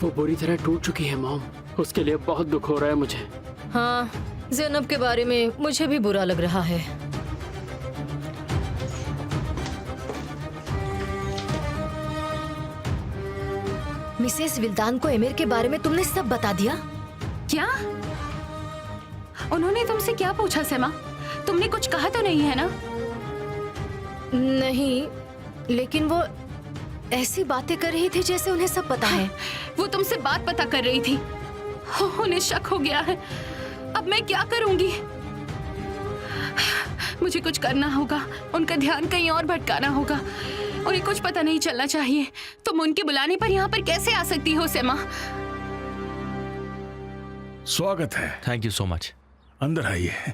वो बुरी तरह टूट चुकी है मॉम, उसके लिए बहुत दुख हो रहा है मुझे। हाँ, ज़ैनब के बारे में मुझे भी बुरा लग रहा है। मिसेस विल्दान को एमिर के बारे में तुमने सब बता दिया? क्या? उन्होंने तुमसे क्या पूछा सेमा? तुमने कुछ कहा तो नहीं है ना? नहीं, लेकिन वो ऐसी बातें कर रही थी जैसे उन्हें सब पता है। वो तुमसे बात पता कर रही थी। उन्हें शक हो गया है। अब मैं क्या करूंगी? मुझे कुछ करना होगा, उनका ध्यान कहीं और भटकाना होगा। उन्हें कुछ पता नहीं चलना चाहिए। तुम उनके बुलाने पर यहाँ पर कैसे आ सकती हो सेमा? स्वागत है। Thank you so much. अंदर आइए।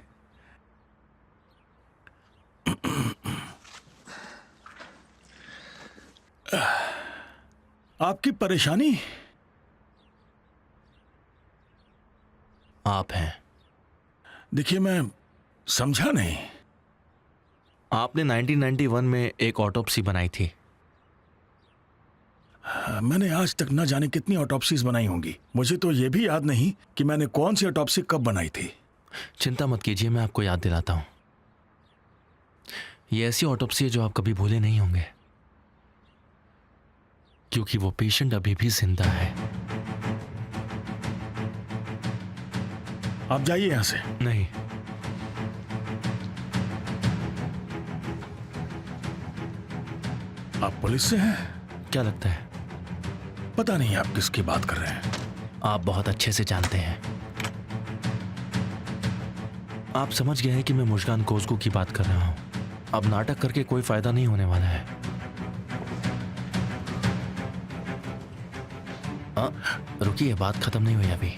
आपकी परेशानी? आप हैं। देखिए, मैं समझा नहीं। आपने 1991 में एक ऑटोप्सी बनाई थी। मैंने आज तक न जाने कितनी ऑटोप्सीज बनाई होंगी। मुझे तो यह भी याद नहीं कि मैंने कौन सी ऑटोप्सी कब बनाई थी। चिंता मत कीजिए, मैं आपको याद दिलाता हूं। ये ऐसी ऑटोप्सी है जो आप कभी भूले नहीं होंगे, क्योंकि वो पेशेंट अभी भी जिंदा है। आप जाइए यहां से। नहीं, आप पुलिस से हैं? क्या लगता है? पता नहीं आप किसकी बात कर रहे हैं। आप बहुत अच्छे से जानते हैं। आप समझ गए हैं कि मैं मुश्कान कोज़गू की बात कर रहा हूं। अब नाटक करके कोई फायदा नहीं होने वाला है। रुकिए, बात खत्म नहीं हुई अभी।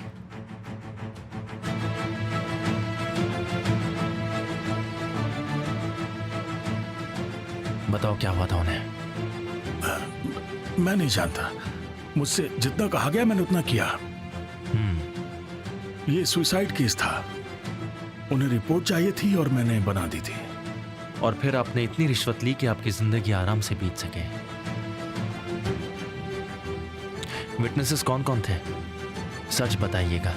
बताओ क्या हुआ था उन्हें? मैं नहीं जानता। मुझसे जितना कहा गया मैंने उतना किया। ये सुसाइड केस था। उन्हें रिपोर्ट चाहिए थी और मैंने बना दी थी। और फिर आपने इतनी रिश्वत ली कि आपकी जिंदगी आराम से बीत सके। विटनेसेस कौन कौन थे? सच बताइएगा।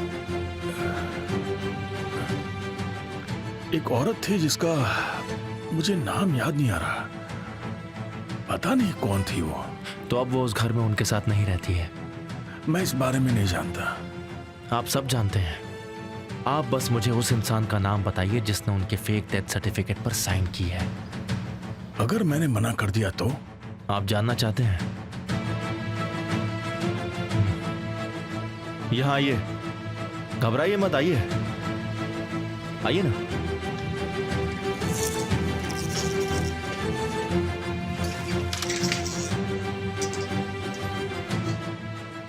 एक औरत थी जिसका मुझे नाम याद नहीं आ रहा। पता नहीं कौन थी वो। तो अब वो उस घर में उनके साथ नहीं रहती है? मैं इस बारे में नहीं जानता। आप सब जानते हैं। आप बस मुझे उस इंसान का नाम बताइए जिसने उनके फेक डेथ सर्टिफिकेट पर साइन की है। अगर मैंने मना कर दिया तो? आप जानना चाहते हैं? यहां आइए, घबराइए मत, आइए आइए ना।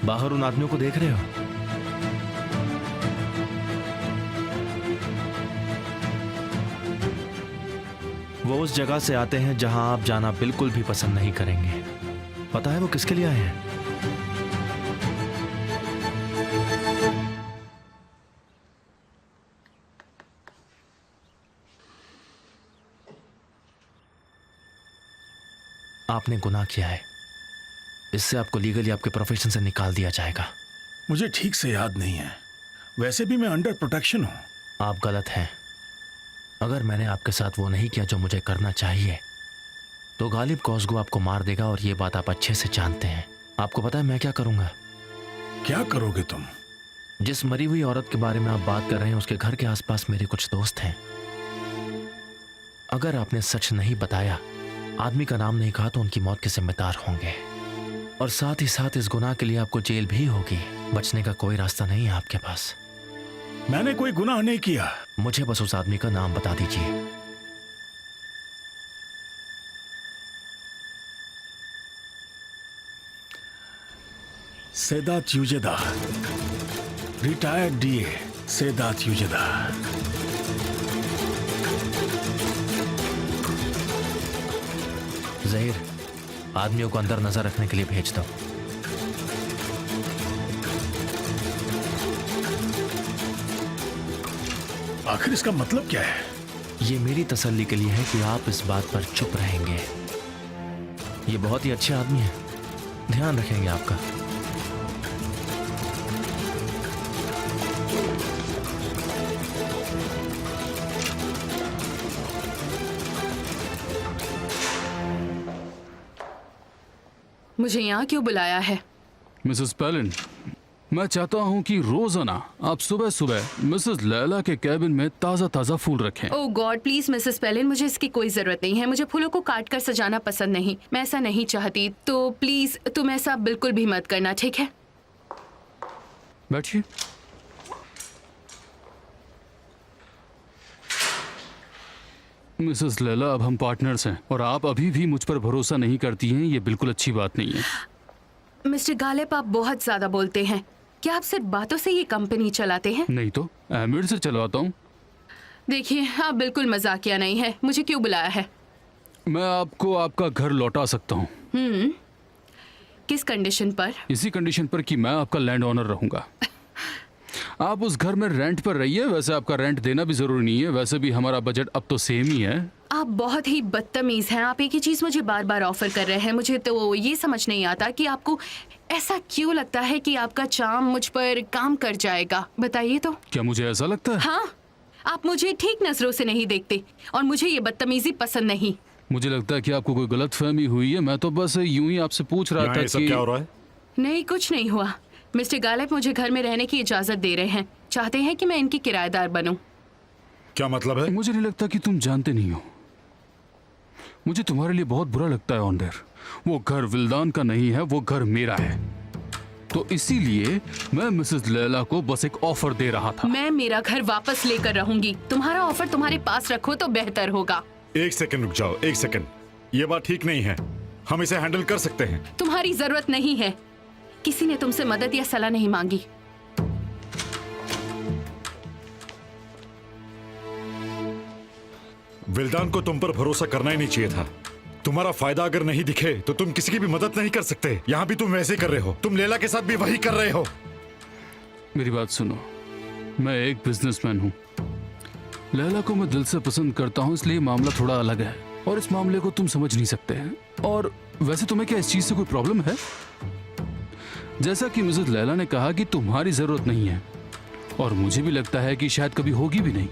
बाहर उन आदमियों को देख रहे हो? वो उस जगह से आते हैं जहां आप जाना बिल्कुल भी पसंद नहीं करेंगे। पता है वो किसके लिए आए हैं? आपने गुनाह किया है। इससे आपको लीगली आपके प्रोफेशन से निकाल दिया जाएगा। मुझे ठीक से याद नहीं है। वैसे भी मैं अंडर प्रोटेक्शन हूं। आप गलत हैं। अगर मैंने आपके साथ वो नहीं किया जो मुझे करना चाहिए, तो गालिब कोज़गू आपको मार देगा और ये बात आप अच्छे से जानते हैं। आपको पता है मैं क्या करूंगा? क्या करोगे तुम? जिस मरी हुई औरत के बारे में आप बात कर रहे हैं, उसके घर के आसपास मेरे कुछ दोस्त हैं। अगर आपने सच नहीं बताया, आदमी का नाम नहीं कहा, तो उनकी मौत के जिम्मेदार होंगे। और साथ ही साथ इस गुनाह के लिए आपको जेल भी होगी। बचने का कोई रास्ता नहीं है आपके पास। मैंने कोई गुनाह नहीं किया। मुझे बस उस आदमी का नाम बता दीजिए। Sedat युजेदा, retired DA Sedat युजेदा। Zaheer, आदमियों को अंदर नजर रखने के लिए भेज दो। आखिर इसका मतलब क्या है? ये मेरी तसल्ली के लिए है कि आप इस बात पर चुप रहेंगे। ये बहुत ही अच्छे आदमी हैं, ध्यान रखेंगे आपका। मुझे यहाँ क्यों बुलाया है? मिसेस पेलिन, मैं चाहता हूँ कि रोजाना आप सुबह सुबह मिसेस लैला के कैबिन में ताज़ा ताज़ा फूल रखें। ओह गॉड, प्लीज मिसेस पेलिन, मुझे इसकी कोई जरूरत नहीं है। मुझे फूलों को काट कर सजाना पसंद नहीं। मैं ऐसा नहीं चाहती, तो प्लीज तुम ऐसा बिल्कुल भी मत करना, ठीक है? बैठिए। मिसेस लैला, अब हम पार्टनर्स हैं और आप अभी भी मुझ पर भरोसा नहीं करती हैं। ये बिल्कुल अच्छी बात नहीं है। मिस्टर गालिब, आप बहुत ज्यादा बोलते हैं। क्या आप सिर्फ बातों से ये कंपनी चलाते हैं? नहीं तो अहमद से चलवाता हूँ। देखिए, आप बिल्कुल मजाकिया नहीं है। मुझे क्यों बुलाया है? मैं आपको आपका घर लौटा सकता हूँ। किस कंडीशन पर? इसी कंडीशन पर कि मैं आपका लैंड ओनर रहूंगा। आप उस घर में रेंट पर रहिए। वैसे आपका रेंट देना भी जरूरी नहीं है, वैसे भी हमारा बजट अब तो सेम ही है। आप बहुत ही बदतमीज हैं। आप एक ही चीज मुझे बार बार ऑफर कर रहे हैं। मुझे तो ये समझ नहीं आता कि आपको ऐसा क्यों लगता है कि आपका चार्म मुझ पर काम कर जाएगा। बताइए तो। क्या मुझे ऐसा लगता है? हाँ, आप मुझे ठीक नजरों से नहीं देखते और मुझे ये बदतमीजी पसंद नहीं। मुझे लगता है कि आपको कोई गलतफहमी हुई है। मैं तो बस यूं ही आपसे पूछ रहा था ये सब क्या हो रहा है? नहीं, कुछ नहीं हुआ। मिस्टर गालिब मुझे घर में रहने की इजाजत दे रहे हैं। चाहते हैं कि मैं इनकी किराएदार बनूं। क्या मतलब है? मुझे नहीं लगता कि तुम जानते नहीं हो। मुझे तुम्हारे लिए बहुत बुरा लगता है ऑनर। वो घर विल्दान का नहीं है, वो घर मेरा है। तो इसीलिए मैं मिसेस लैला को बस एक ऑफर दे रहा था। मैं मेरा घर वापस लेकर रहूंगी। तुम्हारा ऑफर तुम्हारे पास रखो तो बेहतर होगा। एक सेकंड रुक जाओ, एक सेकंड। ये बात ठीक नहीं है। हम इसे हैंडल कर सकते हैं। तुम्हारी जरूरत नहीं है। किसी ने तुमसे मदद या सलाह नहीं मांगी। विल्दान को तुम पर भरोसा करना ही नहीं चाहिए था। तुम्हारा फायदा अगर नहीं दिखे तो तुम किसी की भी मदद नहीं कर सकते। यहाँ भी तुम वैसे ही कर रहे हो। तुम लैला के साथ भी वही कर रहे हो। मेरी बात सुनो, मैं एक बिजनेसमैन हूँ। लैला को मैं दिल से पसंद करता हूँ, इसलिए मामला थोड़ा अलग है और इस मामले को तुम समझ नहीं सकते हैं। और वैसे तुम्हें क्या इस चीज से कोई प्रॉब्लम है? जैसा कि मिसेस लैला ने कहा कि तुम्हारी जरूरत नहीं है और मुझे भी लगता है कि शायद कभी होगी भी नहीं।